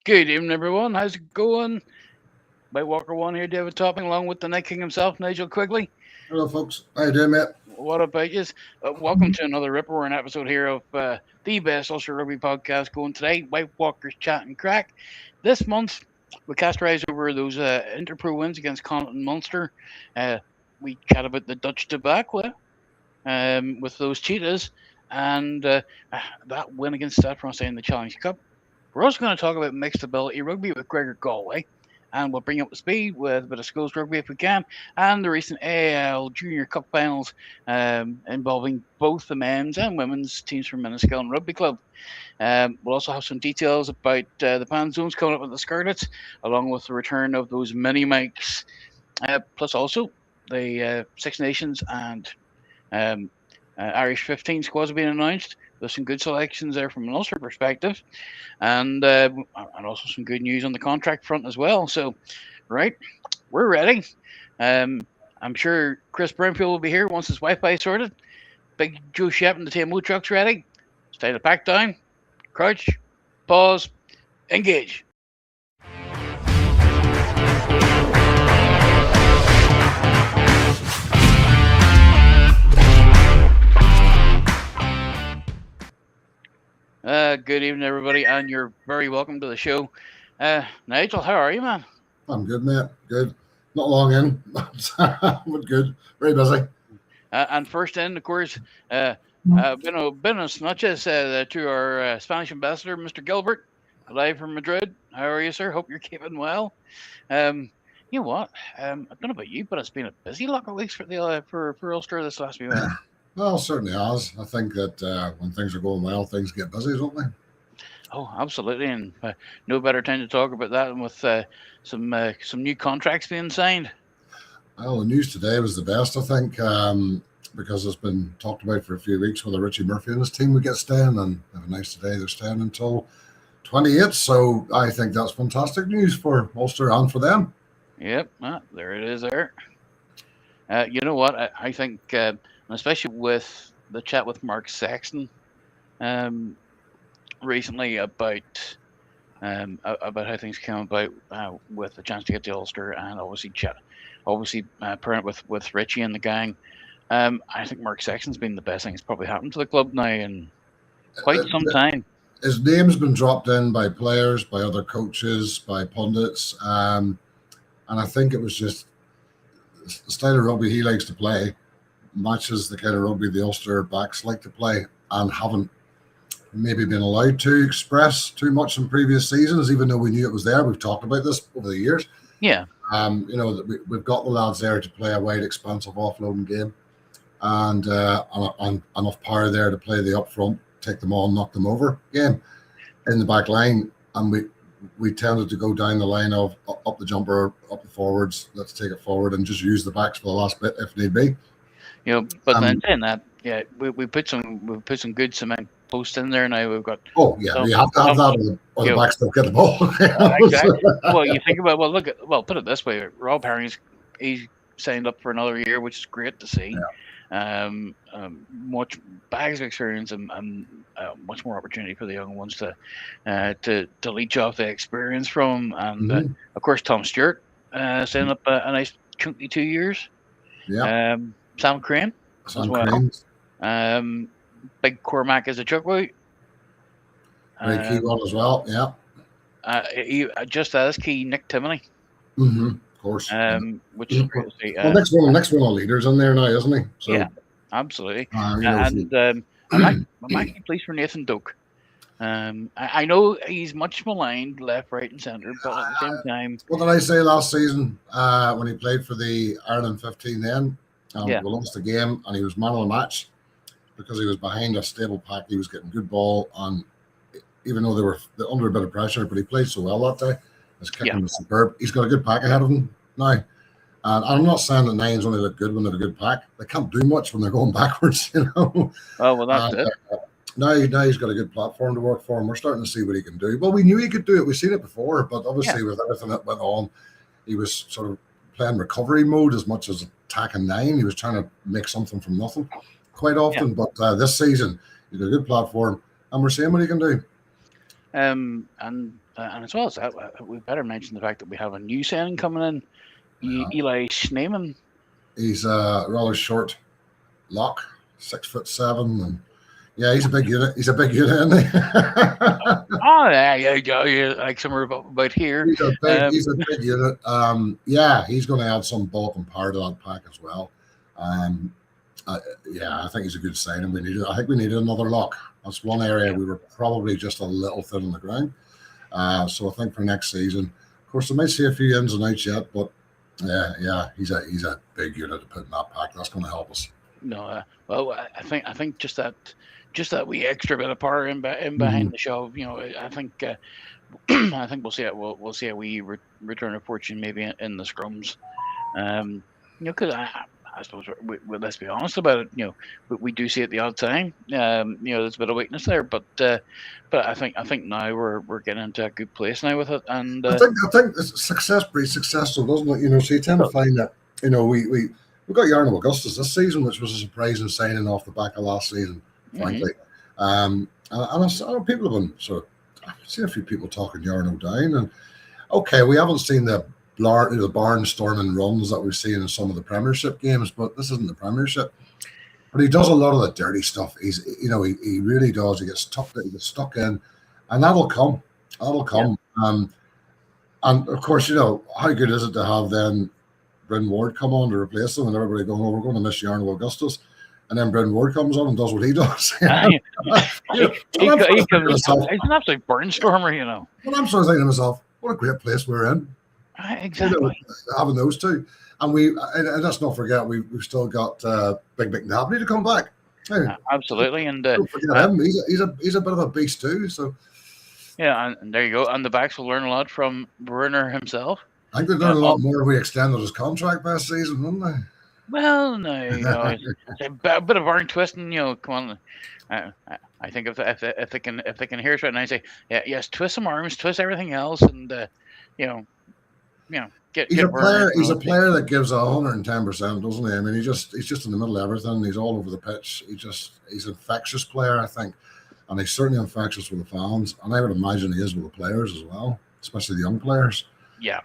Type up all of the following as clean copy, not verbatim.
Good evening, everyone. How's it going? Whitewalker 1 here, David Topping, along with the Night King himself, Nigel Quigley. Hello, folks. How you doing, mate? What about you? Welcome to another rip-roaring episode here of the best Ulster Rugby podcast going today, Whitewalkers Chat and Craic. This month, we cast our eyes over those InterPro wins against Connacht and Munster. We chat about the Dutch debacle with those cheetahs and that win against Stade Francais in the Challenge Cup. We're also going to talk about Mixed Ability Rugby with Gregor GALWAY, and we'll bring you up to speed with a bit of schools rugby if we can, and the recent AIL Junior Cup finals involving both the men's and women's teams from Minnesota Rugby Club. We'll also have some details about the Pan Zones coming up with the Scarlets, along with the return of those mini mics, plus also the Six Nations and Irish 15 squads have been announced. There's some good selections there from an Ulster perspective, and also some good news on the contract front as well. So, right, we're ready. I'm sure Chris Brownfield will be here once his Wi-Fi sorted. Big Joe Shep and the TMO truck's ready. It's time to pack down, crouch, pause, engage. Good evening, everybody, and you're very welcome to the show. Nigel, how are you, man? I'm good, mate. Good. Not long in, but good. Very busy. And first in, of course, buenos noches to our Spanish ambassador, Mr. Gilbert, live from Madrid. How are you, sir? Hope you're keeping well. You know what? I don't know about you, but it's been a busy lot of weeks for Ulster this last week. Well, certainly has. I think that when things are going well, things get busy, don't they? Oh, absolutely, and no better time to talk about that than with some new contracts being signed. Well, the news today was the best, I think, because it's been talked about for a few weeks whether Richie Murphy and his team would get staying, and they have a nice today. They're staying until 28, so I think that's fantastic news for Ulster and for them. Yep, there it is there. You know what? I think, especially with the chat with Mark Sexton recently about how things came about with the chance to get to Ulster, and obviously pairing it with Richie and the gang. I think Mark Sexton's been the best thing that's probably happened to the club now in quite some time. His name's been dropped in by players, by other coaches, by pundits, and I think it was just the style of rugby he likes to play matches the kind of rugby the Ulster backs like to play and haven't maybe been allowed to express too much in previous seasons, even though we knew it was there. We've talked about this over the years. Yeah. We've got the lads there to play a wide, expansive offloading game and enough power there to play the up front, take them on, knock them over game in the back line. And we tended to go down the line of up the jumper, up the forwards, let's take it forward and just use the backs for the last bit if need be. But then saying that, yeah, we put some good cement posts in there now. We've got you have to have that, or the backs don't get the ball. Exactly. Well, you think about put it this way: Rob Herring's he's signed up for another year, which is great to see. Yeah. Much bags of experience and much more opportunity for the young ones to leech off the experience from, and of course Tom Stewart signed up a nice chunky 2 years. Yeah. Sam Crane as well. Big Cormac as a chuckboy. Very key one as well. Yeah. Just as key Nick Timoney. Of course. Which is great to see. Next one of leaders in there now, isn't he? So, yeah, absolutely. I'm actually pleased for Nathan Doak. I know he's much maligned left, right, and centre, but at the same time, what did I say last season when he played for the Ireland 15? Then we lost the game, and he was man of the match because he was behind a stable pack. He was getting good ball, and even though they were under a bit of pressure, but he played so well that day. His kicking was superb. He's got a good pack ahead of him now. And I'm not saying that nines only look good when they have a good pack. They can't do much when they're going backwards, Oh, well, that's it. Now he's got a good platform to work for, and we're starting to see what he can do. Well, we knew he could do it. We've seen it before, but obviously with everything that went on, he was sort of playing recovery mode as much as attacking nine. He was trying to make something from nothing quite often. But this season, he's got a good platform, and we're seeing what he can do. And as well as that, we better mention the fact that we have a new signing coming in, Eli Schneemann. He's a rather short lock, 6'7", and yeah, he's a big unit. He's a big unit, isn't he? Oh yeah, like somewhere about here. He's a big unit. Yeah, he's going to add some bulk and power to that pack as well. Yeah, I think he's a good signing. I think we needed another lock. That's one area we were probably just a little thin on the ground. So I think for next season, of course, I might see a few ins and outs yet, but yeah, he's a big unit to put in that pack. That's going to help us. No, well, I think just that wee extra bit of power in behind the shove. I think I think we'll see a wee return of fortune maybe in the scrums. Because I suppose let's be honest about it. We do see it the odd time. There's a bit of weakness there, but I think now we're getting into a good place now with it. And I think success breeds success, doesn't it? So you tend to find that we got Jarno Augustus this season, which was a surprising signing off the back of last season, frankly. And I saw people have been I've seen a few people talking Jarno down, and okay, we haven't seen the barnstorming runs that we've seen in some of the Premiership games, but this isn't the Premiership. But he does a lot of the dirty stuff. He really does. He gets stuck in, and that'll come. And of course, how good is it to have then Bryn Ward come on to replace him, and everybody going, "Oh, we're going to miss Jarno Augustus," and then Bryn Ward comes on and does what he does. He's an absolute barnstormer, Well, I'm sort of thinking to myself, what a great place we're in. Exactly. Having those two, and let's not forget we've still got Big McNabney to come back. Absolutely, and don't forget him. He's a bit of a beast too. So yeah, and there you go. And the backs will learn a lot from Werner himself. I think they've learned a lot more if we extended his contract last season, wouldn't they? Well, no, it's a bit of arm twisting. Come on. I think if they can hear us right now, say yes, twist some arms, twist everything else, and get. He's a player that gives 110%, doesn't he? I mean, he's just in the middle of everything. He's all over the pitch. He's an infectious player, I think, and he's certainly infectious with the fans, and I would imagine he is with the players as well, especially the young players. Yeah.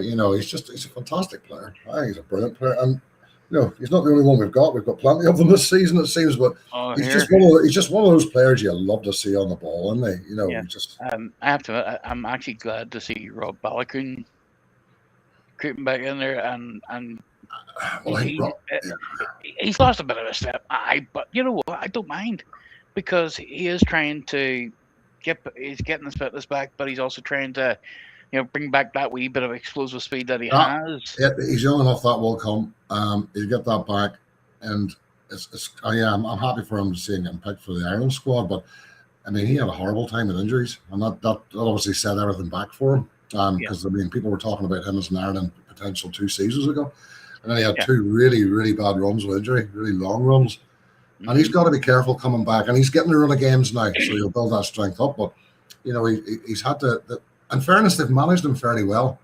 He's a fantastic player. I think he's a brilliant player, and he's not the only one we've got. We've got plenty of them this season, it seems, but he's just one of those players you love to see on the ball, isn't he? I have to. I'm actually glad to see Rob Balogun creeping back in there, and he's lost a bit of a step. But you know what? I don't mind, because he is trying to he's getting this back, but he's also trying to bring back that wee bit of explosive speed that he has. Yeah, he's young enough, that will come. He'll get that back, and I'm happy for him to see him getting picked for the Ireland squad. But I mean, he had a horrible time with injuries, and that obviously set everything back for him. Because people were talking about him as an Ireland potential 2 seasons ago, and then he had 2 really, really bad runs with injury, really long runs. And he's got to be careful coming back, and he's getting a run of games now, so he'll build that strength up. But he's had to. In fairness, they've managed him fairly well.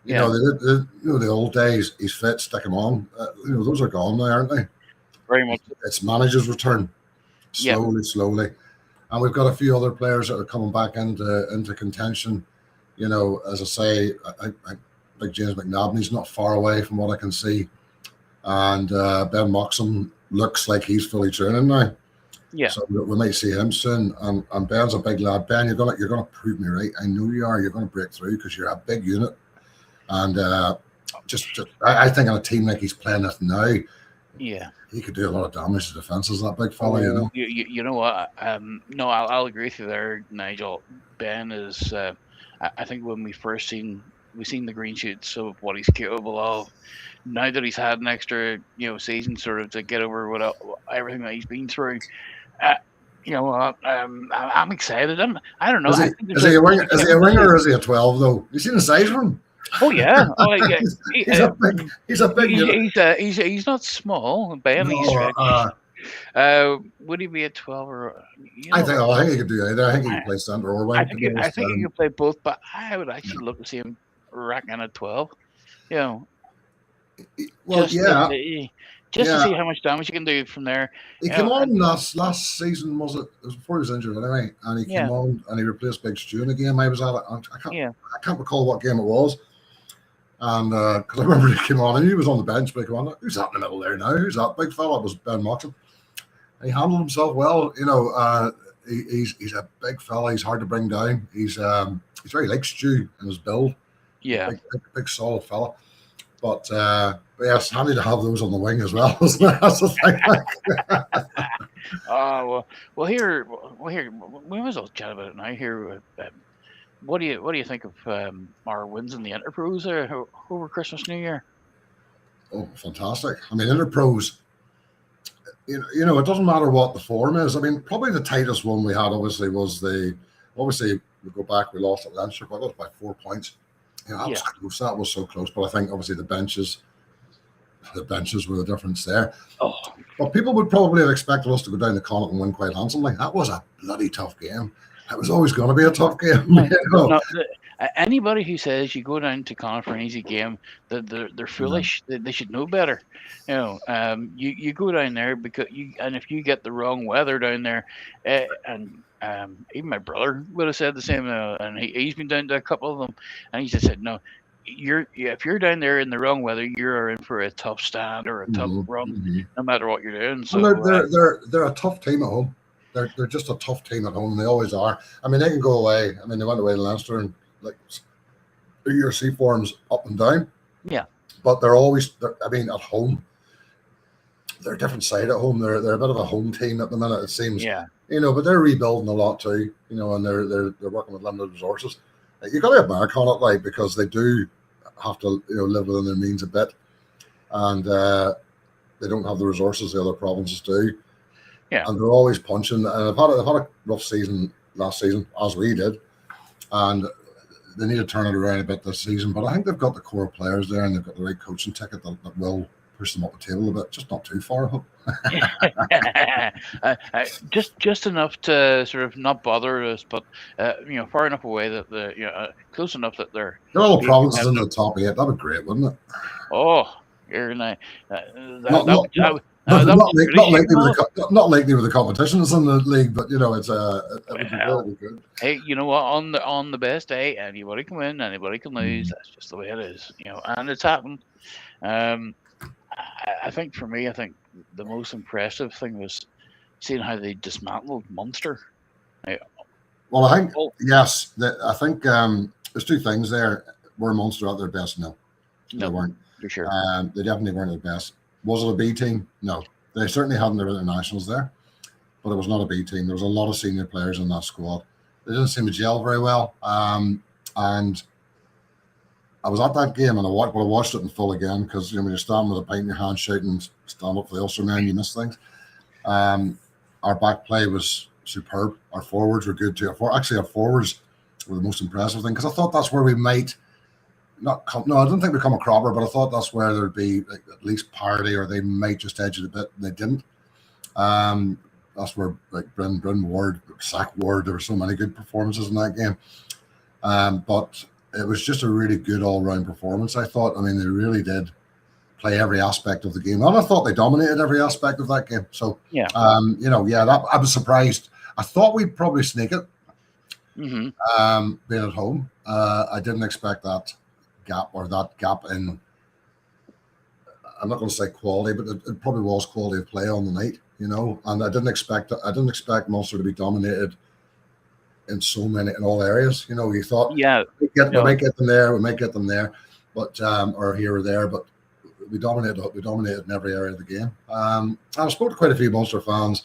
The old days, he's fit, stick him on. Those are gone now, aren't they? Very much. It's manager's return, slowly. And we've got a few other players that are coming back into contention. As I say, I think James McNabney's not far away from what I can see, and Ben Moxham looks like he's fully training now. Yeah. So we might see him soon. And Ben's a big lad. Ben, you're gonna prove me right. I know you are. You're gonna break through because you're a big unit. And I think on a team like he's playing it now, he could do a lot of damage to defenses. That big fella, You know what? No, I'll agree with you there, Nigel. Ben is. I think when we've seen the green shoots of what he's capable of. Now that he's had an extra season sort of to get over everything that he's been through. I'm excited. I don't know. Is he a winger or is he a 12 though? You seen the size of him? Oh yeah. He's a big. He's not small. Ben, would he be a 12 or? I think he could do either. I think he could play centre or wing. I think he could play both, but I would actually love to see him racking a 12. just to see how much damage you can do from there. He came on last season, was it? It was before he was injured anyway, and he came on and he replaced Big Stu in a game I was at. I can't recall what game it was. And because I remember he came on and he was on the bench, but he came on, who's that in the middle there now? Who's that big fella? It was Ben Moxon. And he handled himself well. He's a big fella. He's hard to bring down. He's very like Stu in his build. Yeah, big solid fella. But yeah, it's handy to have those on the wing as well, isn't it? That's the thing. Well, here, we might as well chat about it now. Here, what do you think of our wins in the InterPros over Christmas, New Year? Oh, fantastic! I mean, InterPros. You know, it doesn't matter what the form is. I mean, probably the tightest one we had obviously was we go back, we lost at Leinster, but it was by 4 points. That was close. That was so close. But I think obviously the benches were the difference there. Oh. But people would probably have expected us to go down to Connacht and win quite handsomely. That was a bloody tough game. It was always going to be a tough game. No, anybody who says you go down to Connacht for an easy game, they're foolish. They should know better. You go down there and if you get the wrong weather down there, even my brother would have said the same, and he's been down to a couple of them, and he just said, no, if you're down there in the wrong weather, you're in for a tough stand or a tough run, no matter what you're doing. So they're a tough team at home. They're just a tough team at home. They always are. I mean, they can go away. I mean, they went away to Leinster and like your C forms up and down. Yeah, but they're at home. They're a different side at home. They're a bit of a home team at the minute, it seems. Yeah. But they're rebuilding a lot too. And they're working with limited resources. You got to admire Connacht, like, because they do have to live within their means a bit, and they don't have the resources the other provinces do. Yeah. And they're always punching. And they've had a rough season last season, as we did, and they need to turn it around a bit this season. But I think they've got the core players there, and they've got the right coaching ticket that will push them up the table a bit, just not too far, I hope. Just enough to sort of not bother us, but far enough away that close enough that they're all the provinces in the top 8. That'd be great, wouldn't it? Oh, you're nice. Not likely with the competitions in the league, but it would be really good. Hey, you know what? On the best day, anybody can win, anybody can lose. That's just the way it is, and it's happened. I think for me, the most impressive thing was seeing how they dismantled Munster. Well, I think yes. I think there's two things there. Were Munster at their best? No, they weren't. For sure. They definitely weren't at their best. Was it a B team? No, they certainly hadn't their internationals there, but it was not a B team. There was a lot of senior players in that squad. They didn't seem to gel very well. And I was at that game and I watched it in full again because when you're standing with a pint in your hand shouting, stand up for the Ulster man, you miss things. Our back play was superb. Our forwards were good too. Actually, our forwards were the most impressive thing because I thought that's where we might I didn't think we'd come a cropper, but I thought that's where there'd be at least parity, or they might just edge it a bit. And they didn't. That's where Bryn Ward, Sack Ward, there were so many good performances in that game. But it was just a really good all-round performance, I thought. I mean, they really did play every aspect of the game. And I thought they dominated every aspect of that game. So, I was surprised. I thought we'd probably sneak it, being at home. I didn't expect that gap in, I'm not going to say quality, but it probably was quality of play on the night, and I didn't expect Munster to be dominated in all areas. You thought, we might get them there, but or here or there, but we dominated in every area of the game. I spoke to quite a few Munster fans.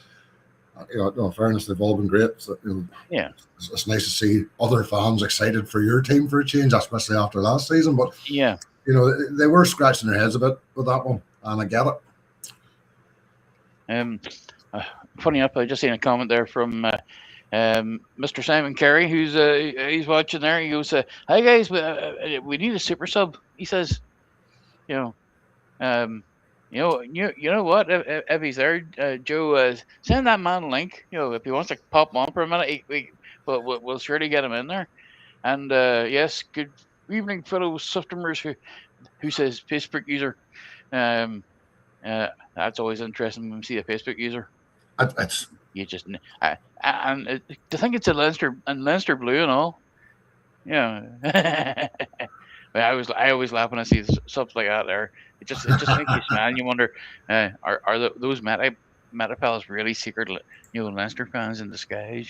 In fairness, they've all been great. So, it's nice to see other fans excited for your team for a change, especially after last season. But they were scratching their heads a bit with that one, and I get it. Funny enough, I just seen a comment there from Mr. Simon Carey, who's he's watching there. He goes, "Hi guys, we need a super sub." He says, You know what? If he's there, Joe, send that man a link. If he wants to pop on for a minute, we'll surely get him in there. And yes, good evening, fellow customers. Who says Facebook user? That's always interesting when we see a Facebook user. It's You just and to think it's a Leinster blue and all. Yeah. I always laugh when I see stuff like that. There, it just makes you smile. And you wonder, are those meta fellas really secret, Leinster fans in disguise?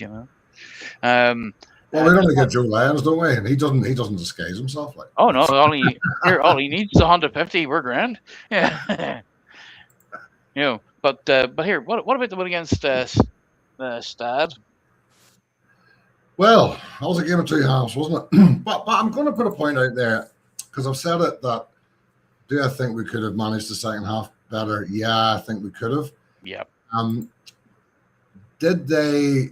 Um, well, we only get Joe Lyons, don't we? And he doesn't disguise himself like. Oh no, all he needs is 150. We're grand. Yeah. But here, what about the one against Stad? Well, that was a game of two halves, wasn't it? but I'm going to put a point out there because I've said it that do I think we could have managed the second half better? Yeah, I think we could have. Yep. Did they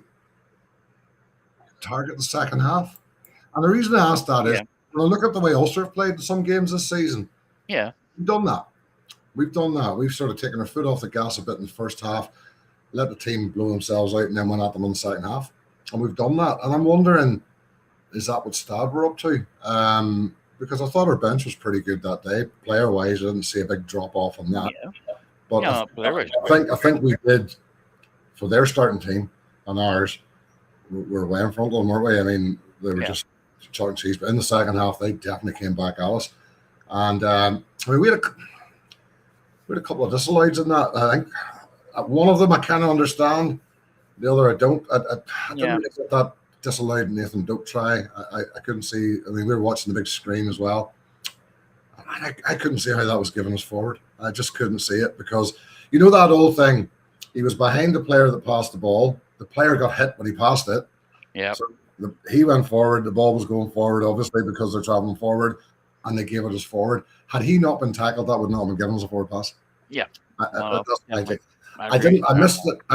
target the second half? And the reason I asked that is when I look at the way Ulster have played some games this season. Yeah, we've done that. We've sort of taken our foot off the gas a bit in the first half, let the team blow themselves out, and then went at them in the second half. And we've done that. And I'm wondering, is that what Stad were up to? Because I thought our bench was pretty good that day. Player-wise, I didn't see a big drop-off on that. Yeah. But I think we did, for their starting team and ours, we're way in front of them, weren't we? I mean, they were just chalk and cheese. But in the second half, they definitely came back at us. And, we had a couple of disallows in that. I think one of them I kind of understand. The other I don't. I didn't really get that disallowed Nathan Doak try. I couldn't see. I mean, we were watching the big screen as well. I couldn't see how that was giving us forward. I just couldn't see it because that old thing. He was behind the player that passed the ball. The player got hit when he passed it. Yeah. So he went forward. The ball was going forward, obviously, because they're traveling forward, and they gave it us forward. Had he not been tackled, that would not have been given us a forward pass. Yeah. I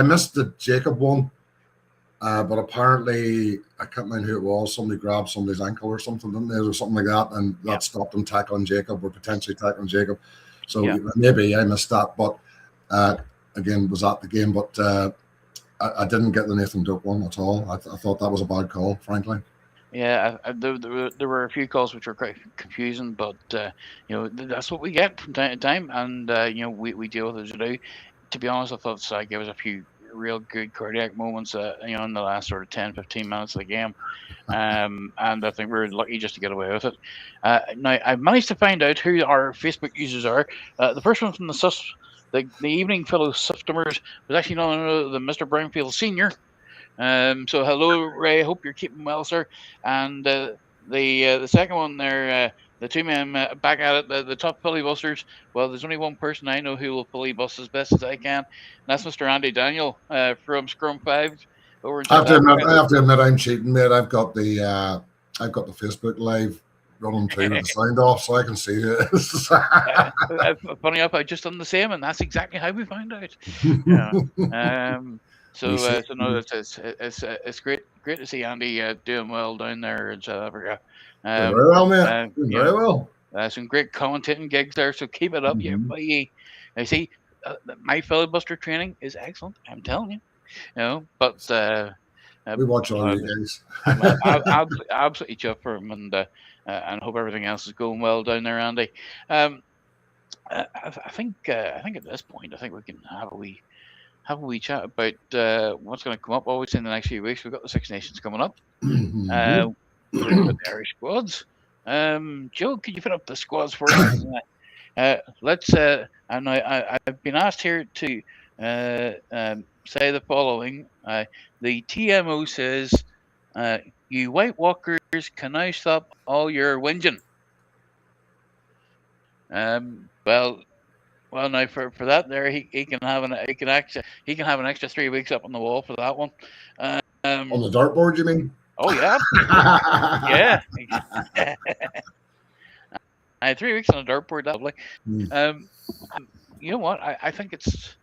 missed the Jacob one, but apparently I can't remember who it was. Somebody grabbed somebody's ankle or something, didn't they, or something like that, and that stopped them tackling Jacob or potentially tackling Jacob. So maybe I missed that, but again, was at the game, but I didn't get the Nathan Doak one at all. I thought that was a bad call, frankly. Yeah, there were a few calls which were quite confusing, but that's what we get from time to time, and we deal with it as we do. To be honest, I thought Sag gave us a few real good cardiac moments, in the last sort of 10-15 minutes of the game, and I think we were lucky just to get away with it. Now, I managed to find out who our Facebook users are. The first one from the evening fellow Siftimers was actually none other than Mr. Brownfield Senior. So hello, Ray. Hope you're keeping well, sir. And the second one there, the two men back at it, the top filibusters. Well, there's only one person I know who will filibust as best as I can, and that's Mr. Andy Daniel from Scrum 5 over in South Africa. I have to admit, I'm cheating, mate. I've got the Facebook Live running through with the sound off, so I can see it. Funny enough, I just done the same, and that's exactly how we found out. So no, it's great to see Andy doing well down there in South Africa. Very well, man. Very well. Some great commentating gigs there, so keep it up, you. I see, my filibuster training is excellent. I'm telling you. But we watch all you guys. I'm absolutely chuffed for him, and hope everything else is going well down there, Andy. I think at this point, I think we can have a wee chat about what's going to come up obviously in the next few weeks. We've got the Six Nations coming up. The Irish squads. Joe, could you put up the squads for us? Let's. And I've been asked here to say the following. The TMO says, "You Whitewalkers can now stop all your whinging." Well, now for that there, he can have an extra 3 weeks up on the wall for that one. On the dartboard, you mean? Oh yeah, yeah. 3 weeks on the dartboard, that's lovely. You know what? I think it's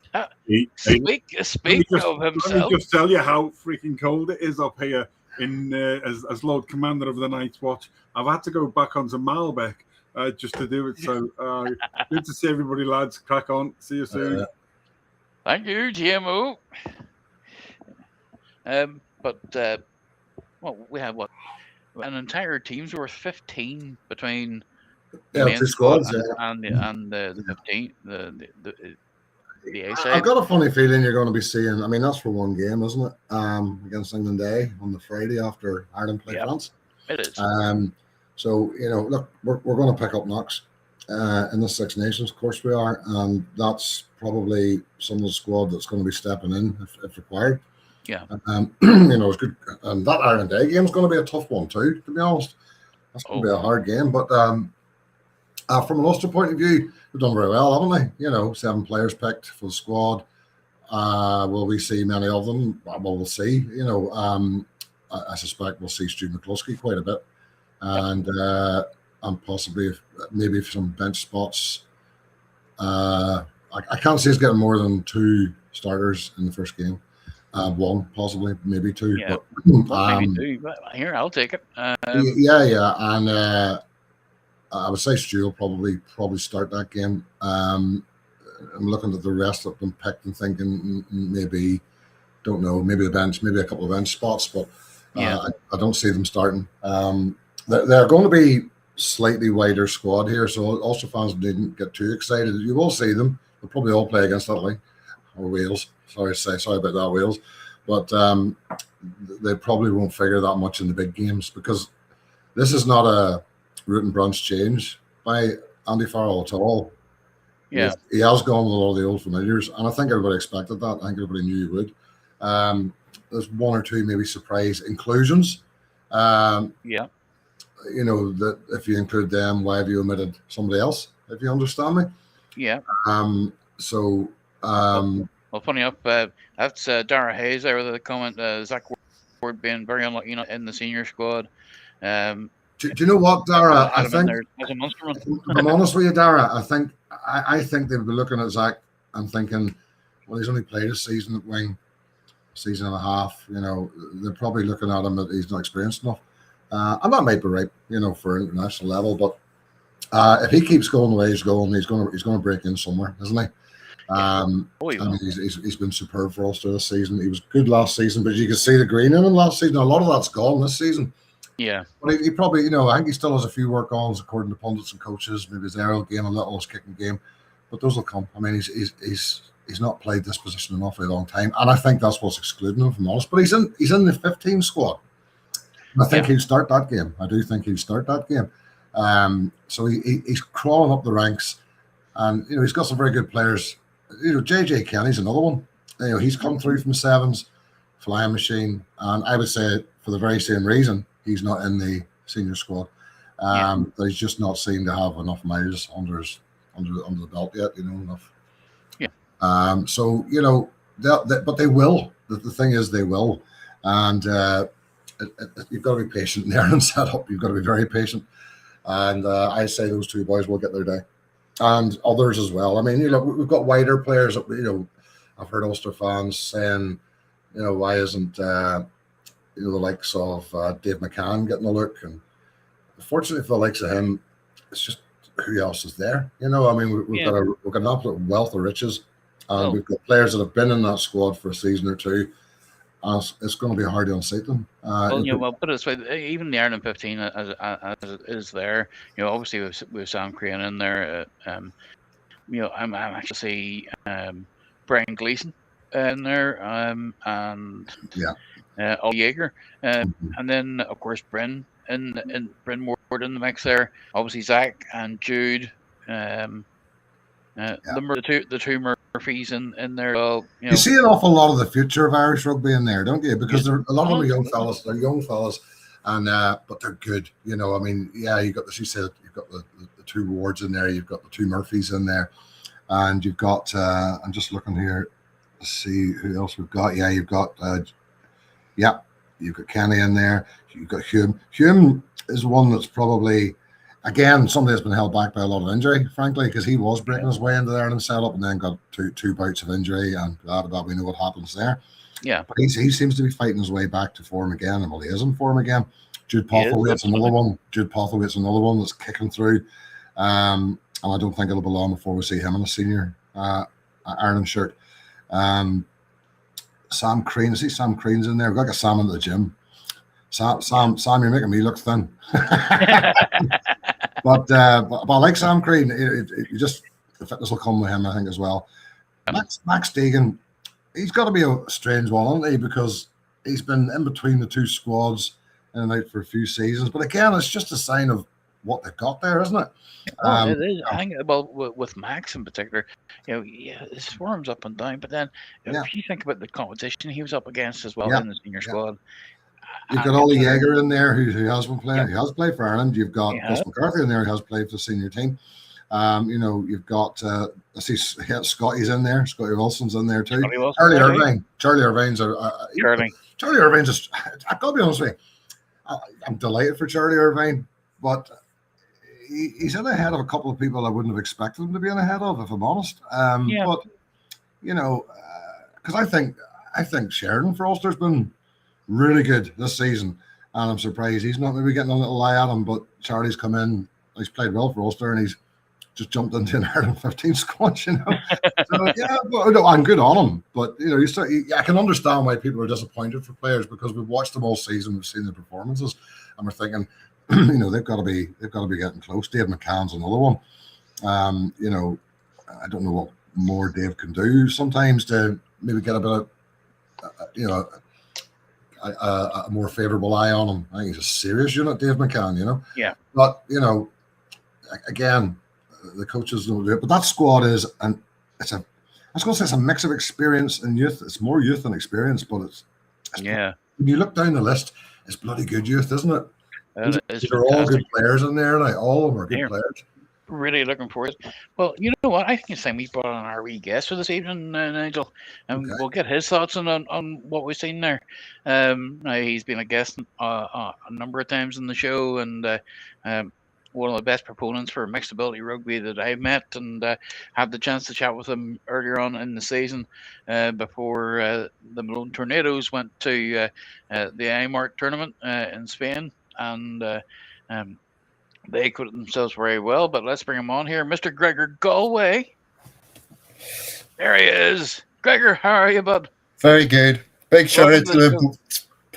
speak of himself. Let me just tell you how freaking cold it is up here in as Lord Commander of the Night's Watch. I've had to go back onto Malbec. Just to do it. So good to see everybody, lads. Crack on. See you soon. Thank you, GMO. But we have an entire team's worth 15 between two squads, and the 15. the A I've side. got a funny feeling you're going to be seeing. I mean, that's for one game, isn't it? Against England Day on the Friday after Ireland play France. It is. So look, we're going to pick up knocks in the Six Nations. Of course, we are, and that's probably some of the squad that's going to be stepping in if required. Yeah. It's good. And that Ireland Day game is going to be a tough one too, to be honest. That's going to be a hard game. But from an Ulster point of view, we've done very well, haven't we? 7 players picked for the squad. Will we see many of them? Well, we'll see. I suspect we'll see Stu McCluskey quite a bit, and possibly maybe some bench spots. I can't see us getting more than 2 starters in the first game. 1, possibly, maybe 2. Yeah. But, maybe 2. But here, I'll take it. Yeah, and I would say Stu will probably start that game. I'm looking at the rest of them picked and thinking maybe, don't know, maybe a couple of bench spots, but I don't see them starting. They're going to be slightly wider squad here, so Ulster fans needn't get too excited. You will see them. They'll probably all play against Italy or Wales. Sorry about that, Wales. But they probably won't figure that much in the big games, because this is not a root and branch change by Andy Farrell at all. Yeah. He has gone with all the old familiars, and I think everybody expected that. I think everybody knew he would. There's 1 or 2 maybe surprise inclusions. That if you include them, why have you omitted somebody else, if you understand me? Yeah. Well, funny enough, that's Dara Hayes there with a comment. Zach Ward being very unlucky in the senior squad. Do you know what, Dara? I think, as a Munsterman. I'm honest with you, Dara. I think they'll be looking at Zach and thinking, well, he's only played a season at wing, season and a half. They're probably looking at him that he's not experienced enough. And that might be right, for international level. But if he keeps going the way he's going, he's going to break in somewhere, isn't he? He's been superb for Ulster this season. He was good last season, but you can see the green in him last season. A lot of that's gone this season. Yeah. But he probably, I think he still has a few work-ons according to pundits and coaches. Maybe his aerial game a little, his kicking game. But those will come. I mean, he's not played this position an awfully long time. And I think that's what's excluding him from honest. But he's in the 15 squad. I think he'll start that game. I do think he'll start that game. So he's crawling up the ranks. And, he's got some very good players. JJ Kenny's another one. He's come through from sevens, flying machine. And I would say for the very same reason, he's not in the senior squad. That he's just not seen to have enough miles under the belt yet, enough. Yeah. But they will. The thing is, they will. And you've got to be patient in there and set up. You've got to be very patient. And I say those 2 boys will get their day. And others as well. I mean, we've got wider players. I've heard Ulster fans saying, why isn't the likes of Dave McCann getting a look? And fortunately for the likes of him, it's just who else is there? We've got an absolute wealth of riches, and we've got players that have been in that squad for a season or 2. It's going to be hard to unseat them. Put it this way: even the Ireland 15 as it is there, obviously with Sam Crane in there, I'm actually see Brian Gleeson in there, and Ollie Jaeger, and then of course Bryn Ward in the mix there. Obviously Zach and Jude, the two Murphys in there. Well, you see an awful lot of the future of Irish rugby in there, don't you? Because a lot of them are young fellas. They're young fellas, and but they're good. You got as you said, you've got the 2 Wards in there. You've got the 2 Murphys in there, and you've got. I'm just looking here to see who else we've got. Yeah, you've got. You've got Kenny in there. You've got Hume. Hume is one that's probably. Again, somebody has been held back by a lot of injury, frankly, because he was breaking his way into the Ireland setup and then got two bouts of injury, and we know what happens there. Yeah. But he seems to be fighting his way back to form again, and he is in form again. Jude Pothwaite's another one that's kicking through. And I don't think it'll be long before we see him in a senior Ireland shirt. Sam Crane, I see Sam Crane's in there. We've got Sam in the gym. Sam, you're making me look thin. But I like Sam Crane. The fitness will come with him, I think, as well. Max Deegan, he's got to be a strange one, hasn't he? Because he's been in between the two squads in and out for a few seasons. But again, it's just a sign of what they've got there, isn't it? It is. I think with Max in particular, his form's up and down. But then, if you think about the competition he was up against as well in the senior squad, you've got Ollie Jaeger in there who has been playing. He has played for Ireland. You've got Gus McCarthy in there who has played for the senior team. You've got I see Scotty's in there. Scotty Wilson's in there too. Charlie Irvine. Charlie Irvine's Charlie Irvine's just. I've got to be honest with you. I'm delighted for Charlie Irvine, but he's in ahead of a couple of people I wouldn't have expected him to be in ahead of, if I'm honest. But because I think Sheridan for Ulster's been really good this season, and I'm surprised he's not maybe getting a little eye at him. But Charlie's come in, he's played well for Ulster, and he's just jumped into an Ireland 15 squad. So I'm good on him. But I can understand why people are disappointed for players, because we've watched them all season, we've seen the performances, and we're thinking, they've got to be getting close. Dave McCann's another one. I don't know what more Dave can do sometimes to maybe get a bit of a more favourable eye on him. I think he's a serious unit, Dave McCann. Yeah. But again, the coaches don't do it. But that squad is, and I was going to say it's a mix of experience and youth. It's more youth than experience, but it's when you look down the list, it's bloody good youth, isn't it? They're all good players in there, and all of them are good players. Really looking forward. Well, you know what? I think it's time we brought on our wee guest for this evening, Nigel, and we'll get his thoughts on what we've seen there. He's been a guest a number of times in the show, and one of the best proponents for Mixed Ability Rugby that I met, and had the chance to chat with him earlier on in the season before the Malone Tornadoes went to the IMARC tournament in Spain, and they acquitted themselves very well. But let's bring him on here, Mr. Gregor GALWAY. There he is. Gregor, how are you, bud? Very good. Big shout out to the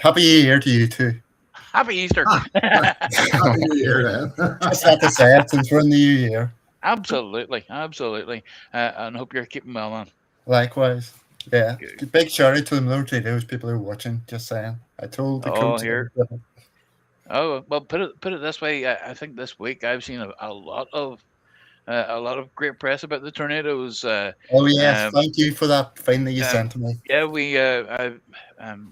Happy New Year to you too. Happy Easter. Happy New Year, man. Just had to say it since we're in the new year. Absolutely. And hope you're keeping well, man. Likewise. Yeah. Good. Big shout out to the military, those people who are watching. Just saying. I told the coach. Here. Oh well, put it this way. I think this week I've seen a lot of great press about the Tornadoes. Thank you for that thing that you sent to me. Yeah, I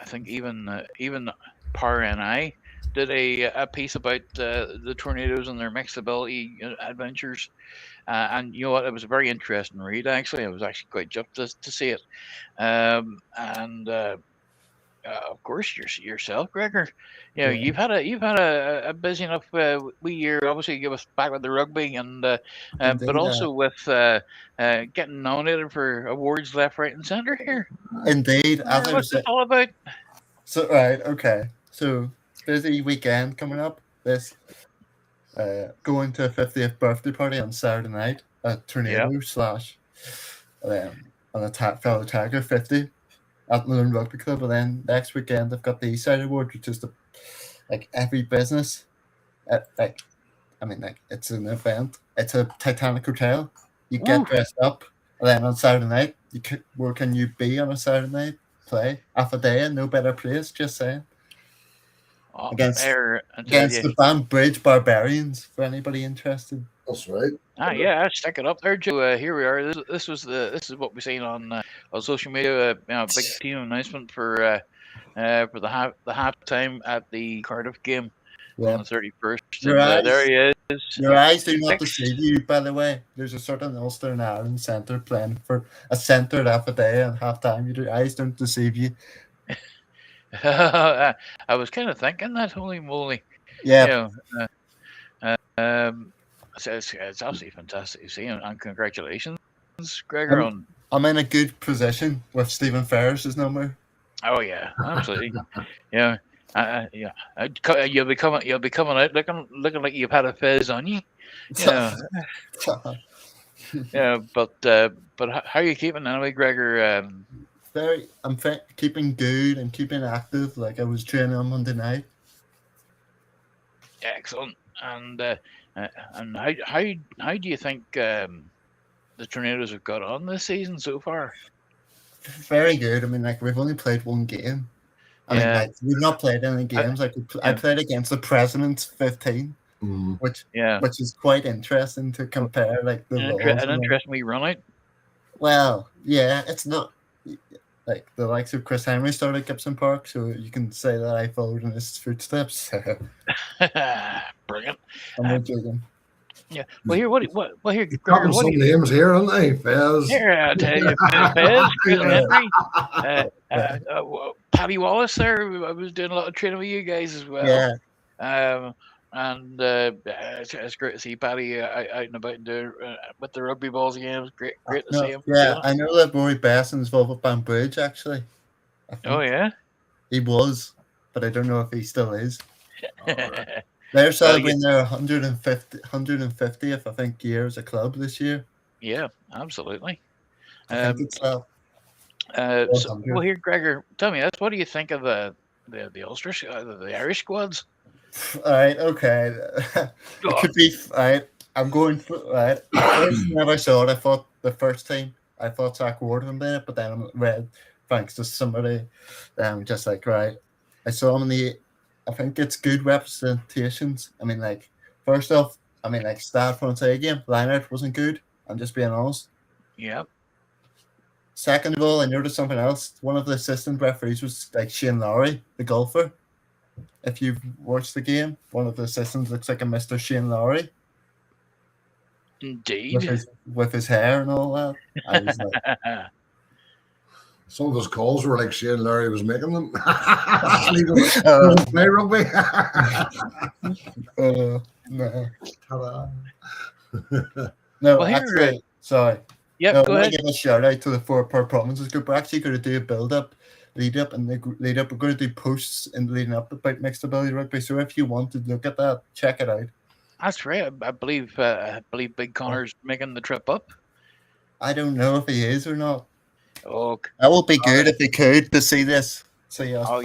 think even Power and I did a piece about the Tornadoes and their mixed ability adventures, and you know what? It was a very interesting read. Actually, I was actually quite jumped to see it, of course, yourself, Gregor. You've had a busy enough wee year. Obviously, you was back with the rugby, and but also with getting nominated for awards left, right, and centre here. Indeed, what's it all about? So right, okay. So busy weekend coming up. This going to a 50th birthday party on Saturday night at Tornado / an fellow Tiger 50. At Ulster Rugby Club, and then next weekend I've got the Eastside Award, which is every business. It's an event. It's a Titanic hotel. You get dressed up, and then on Saturday night, where can you be on a Saturday night? Play half a day, no better place. Just saying. Against the band Bridge Barbarians, for anybody interested. That's right. Yeah, stick it up there, Joe. Here we are. This is what we've seen on social media. Big team announcement for the halftime at the Cardiff game on the 31st. There he is. Your eyes do not deceive you, by the way. There's a certain Ulster and Ireland centre playing for a centre at half a day and halftime. Your eyes don't deceive you. I was kind of thinking that. Holy moly! Yeah. It's absolutely fantastic to see, and congratulations, Gregor. I'm in a good position with Stephen Ferris's number. Oh yeah, absolutely. Yeah. You'll be coming out looking like you've had a fizz on you. Yeah. Yeah, but how are you keeping anyway, Gregor? I'm keeping good and keeping active. Like I was training on Monday night. Excellent. And how do you think the the Tornadoes have got on this season so far? Very good. I mean, like, we've only played one game. I mean, Yeah. like, we've not played any games. Like, I played against the President's 15, which is quite interesting to compare, like, the laws. An interesting wee run out. Well, yeah, it's not like the likes of Chris Henry started at Gibson Park, so you can say that I followed in his footsteps. Brilliant. I'm not joking. Yeah. Well, here, here, Gregor, some names here, aren't they? Fez. Here, I'll tell you, Fez, Chris Henry, Paddy Wallace. There, I was doing a lot of training with you guys as well. Yeah. And it's great to see Paddy out and about and doing with the rugby balls again. It was great to see him. Yeah, I know that Rory Besson's involved with Banbridge, actually. Oh, yeah? He was, but I don't know if he still is. Right. They're celebrating their 150th, I think, year as a club this year. Yeah, absolutely. I think it's well, here, Gregor, tell me this. What do you think of the Ulster, the Irish squads? All right, okay. It could be, right. I'm going for, right. Whenever I saw it, I thought the first team, I thought Zach Ward had been it, but then I read, thanks to somebody, just like, right. I saw him in I think it's good representations. I mean, like, first off, I mean, like, Stad front game, line-out wasn't good. I'm just being honest. Yeah. Second of all, I noticed something else. One of the assistant referees was, like, Shane Lowry, the golfer. If you've watched the game, one of the assistants looks like a Mr. Shane Lowry. Indeed. With his hair and all that. I was like... Some of his calls were like Shane Lowry was making them. Play rugby. No, well, actually, sorry. Yeah, no, go I ahead. Give a shout out to the 4 provinces group. We're actually going to do a build-up, lead-up, and lead-up. We're going to do posts in leading up about Mixed Ability Rugby. So if you want to look at that, check it out. That's right. I believe Big Connor's making the trip up. I don't know if he is or not. Oh, that would be good if he could to see this. So you know, I'll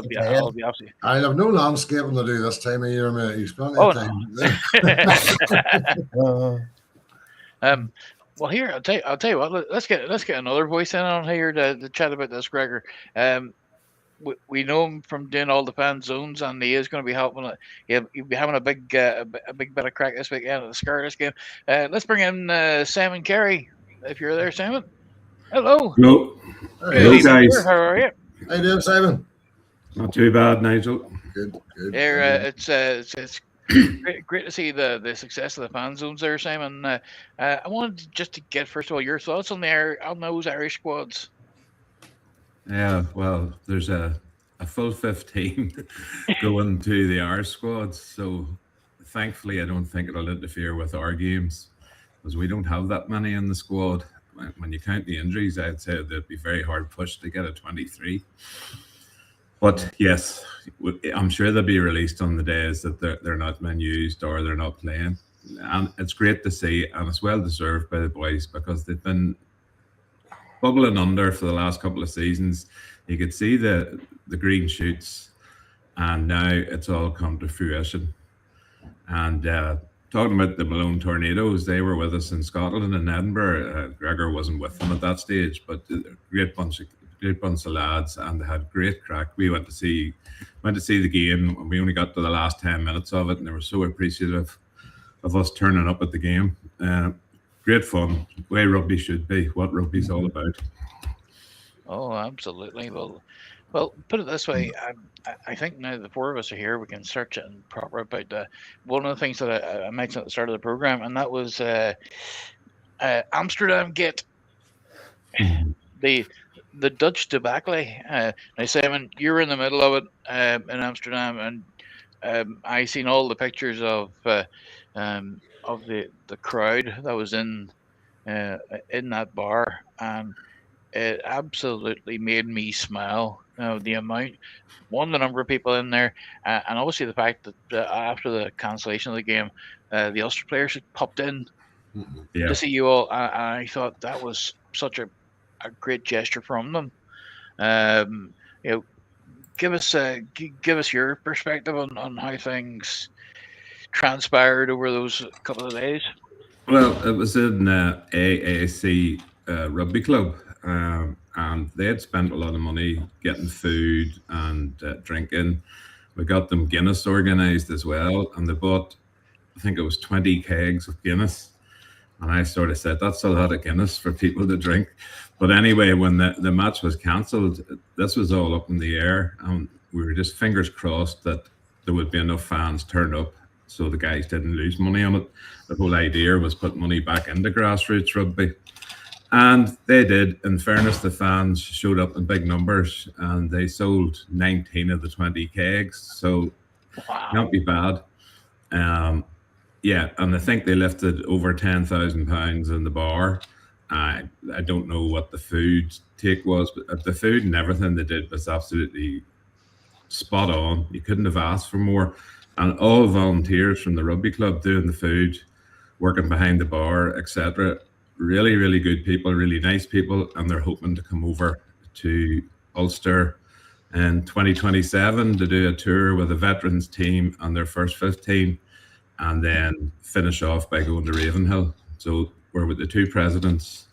be absolutely. I'll have no landscaping to do this time of year, mate. He's plenty of time. Well, here I'll tell you what. Let's get another voice in on here to chat about this, Gregor. We know him from doing all the fan zones, and he is going to be helping. He'll be having a big bit of crack this weekend at the Scarlets game. Let's bring in Simon Carey, if you're there, Simon. Hello. Hello. Hello, guys. How are you? How you doing, Simon? Not too bad, Nigel. Good. Here, it's great to see the success of the fan zones there, Simon. I wanted just to get first of all your thoughts on those Irish squads. Yeah, well, there's a full 15 going to the Irish squads, so thankfully I don't think it'll interfere with our games because we don't have that many in the squad. When you count the injuries, I'd say they'd be very hard pushed to get a 23. But yes, I'm sure they'll be released on the days that they're not being used or they're not playing. And it's great to see, and it's well deserved by the boys because they've been bubbling under for the last couple of seasons. You could see the green shoots, and now it's all come to fruition. And talking about the Malone Tornadoes, they were with us in Scotland and Edinburgh. Gregor wasn't with them at that stage, but a great bunch of lads, and they had great crack. We went to see the game, and we only got to the last 10 minutes of it, and they were so appreciative of us turning up at the game. Great fun, the way rugby should be, what rugby's all about. Oh, absolutely. Well, put it this way, I think now the 4 of us are here, we can start chatting proper about one of the things that I mentioned at the start of the program, and that was Amsterdam Gate. The Dutch debacle. Now, Simon, you were in the middle of it in Amsterdam, and I seen all the pictures of the crowd that was in that bar, and it absolutely made me smile. The number of people in there, and obviously the fact that after the cancellation of the game, the Ulster players had popped in to see you all. I thought that was such a great gesture from them. Give us your perspective on how things transpired over those couple of days. Well, it was in AAC Rugby Club, and they had spent a lot of money getting food and drinking. We got them Guinness organised as well, and they bought, I think it was 20 kegs of Guinness. And I sort of said, that's a lot of Guinness for people to drink. But anyway, when the match was cancelled, this was all up in the air. And we were just fingers crossed that there would be enough fans turned up so the guys didn't lose money on it. The whole idea was put money back into grassroots rugby. And they did. In fairness, the fans showed up in big numbers and they sold 19 of the 20 kegs. So not be bad. Yeah, and I think they lifted over £10,000 in the bar. I don't know what the food take was, but the food and everything they did was absolutely spot on. You couldn't have asked for more. And all volunteers from the rugby club doing the food, working behind the bar, etc. Really, really good people, really nice people, and they're hoping to come over to Ulster in 2027 to do a tour with a veterans team and their first 15. And then finish off by going to Ravenhill. So we're with the two presidents,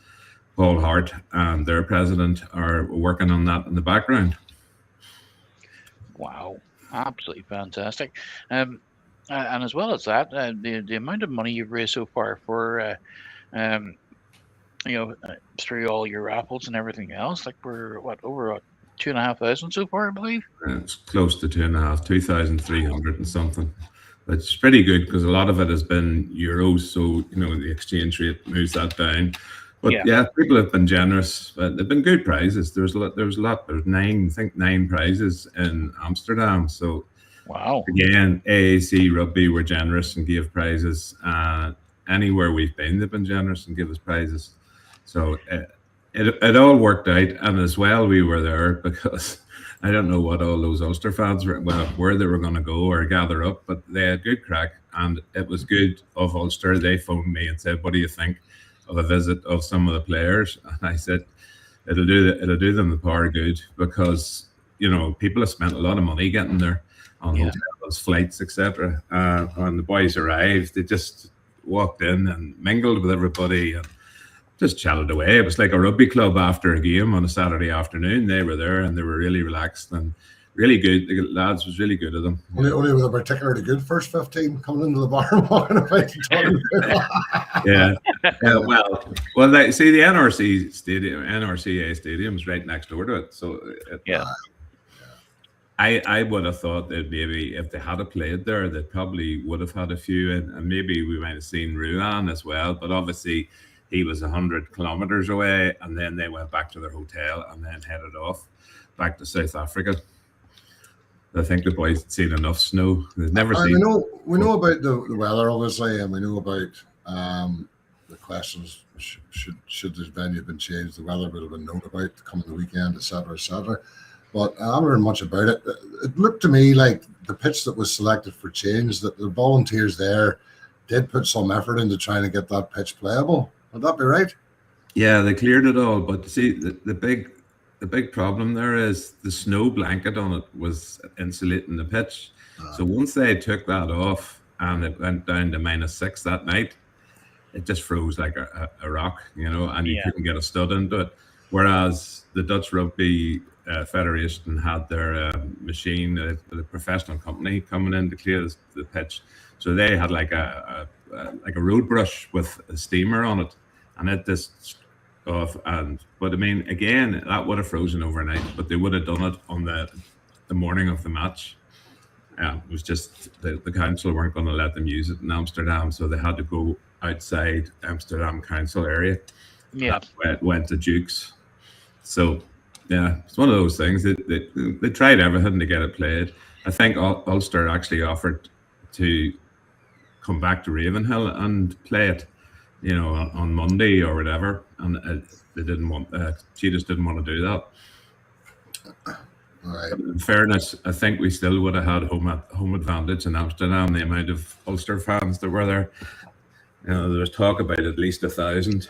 Paul Hart and their president, are working on that in the background. Wow, absolutely fantastic. And as well as that, the amount of money you've raised so far for, through all your raffles and everything else, like we're over 2,500 so far, I believe. It's close to 2,300 and something. It's pretty good because a lot of it has been euros, so the exchange rate moves that down. But yeah, people have been generous. But they've been good prizes. There's nine prizes in Amsterdam. So wow. Again, AAC Rugby were generous and gave prizes. Anywhere we've been, they've been generous and give us prizes. So it all worked out, and as well we were there because I don't know what all those Ulster fans where they were going to go or gather up, but they had good crack, and it was good of Ulster. They phoned me and said, "What do you think of a visit of some of the players?" And I said, "It'll do them the power good because people have spent a lot of money getting there on hotels, flights, etc. When the boys arrived, they just walked in and mingled with everybody and just chatted away. It was like a rugby club after a game on a Saturday afternoon. They were there and they were really relaxed and really good. The lads was really good at them. Only with a particularly good first 15 coming into the bar and walking away. Yeah. Well, see the NRCA Stadium's right next door to it. So I would have thought that maybe if they had played there, they probably would have had a few, and maybe we might have seen Ruan as well. But obviously, he was 100 kilometers away, and then they went back to their hotel and then headed off back to South Africa. I think the boys had seen enough snow. They've never seen. We know about the weather, obviously, and we know about the questions. Should this venue have been changed? The weather would have been known about coming the weekend, etc., etc. But I haven't heard much about it. It looked to me like the pitch that was selected for change, that the volunteers there did put some effort into trying to get that pitch playable. Would that be right? Yeah, they cleared it all, but see, the big problem there is the snow blanket on it was insulating the pitch. So once they took that off and it went down to -6 that night, it just froze like a rock, and you couldn't get a stud into it. Whereas the Dutch Rugby Federation had their machine, the professional company coming in to clear the pitch. So they had like a road brush with a steamer on it, and it just off. But I mean, again, that would have frozen overnight, but they would have done it on the morning of the match. It was just the council weren't going to let them use it in Amsterdam, so they had to go outside Amsterdam Council area. Yeah, it went to Dukes. So yeah, it's one of those things. They tried everything to get it played. I think Ulster actually offered to come back to Ravenhill and play it, on Monday or whatever, and they didn't want. She just didn't want to do that. Right. In fairness, I think we still would have had home advantage in Amsterdam. The amount of Ulster fans that were there, there was talk about at least 1,000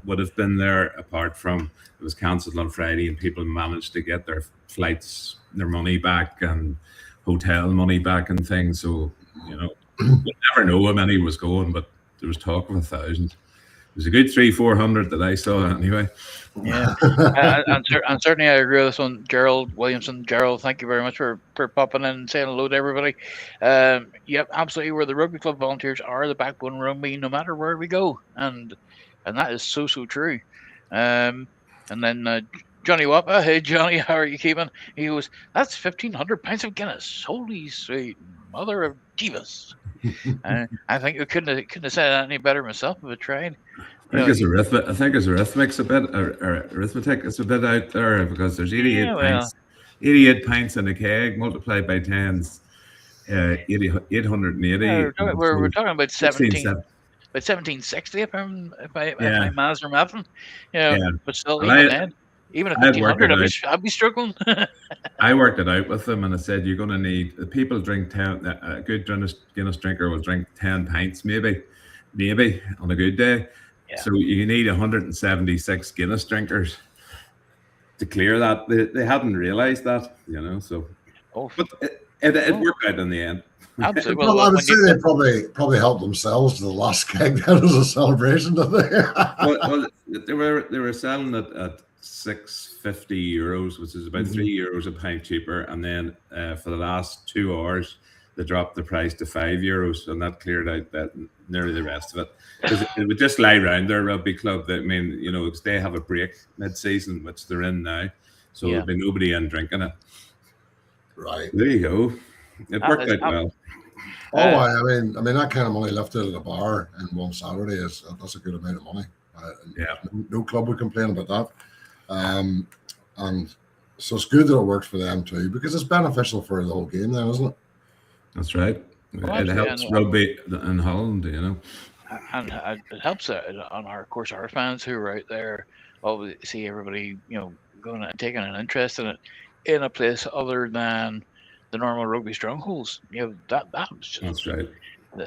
would have been there. Apart from it was cancelled on Friday, and people managed to get their flights, their money back, and hotel money back and things. So you never know how many was going, but there was talk of 1,000. It was a good 300-400 that I saw anyway. Yeah, and certainly I agree with this one. Gerald Williamson. Gerald, thank you very much for popping in and saying hello to everybody. Yep, absolutely. Where the rugby club volunteers are the backbone of rugby, no matter where we go, and that is so true. And then Johnny Wappa, hey Johnny, how are you keeping? He goes, that's 1,500 pints of Guinness. Holy sweet mother of Jeebus. I think I couldn't have said that any better myself if I tried. I think his arithmetic's a bit out there, because there's 88 pints in a keg multiplied by 10's 880. We're talking about 1760 if my maths are mapping. But still, even at 1,500, I'd be struggling. I worked it out with them, and I said, you're going to need, the people drink 10, a good Guinness drinker will drink 10 pints, maybe on a good day. Yeah. So you need 176 Guinness drinkers to clear that. They hadn't realised that, so. But it worked out in the end. Absolutely. Well, I would say they probably helped themselves to the last keg. That was a celebration, did they? well, they were selling it at €650, which is about €3 a pint cheaper, and then for the last 2 hours they dropped the price to €5, and that cleared out that nearly the rest of it, because it would just lie around their rugby club. I mean, they have a break mid-season, which they're in now, so there'll be nobody in drinking it. Right. There you go. It worked out well. I mean that kind of money left out at a bar in one Saturday that's a good amount of money. No club would complain about that. And so it's good that it works for them too, because it's beneficial for the whole game then, isn't it? That's right. It helps rugby in Holland, and it helps on our fans who are out there. See everybody, going and taking an interest in it in a place other than the normal rugby strongholds. That's right.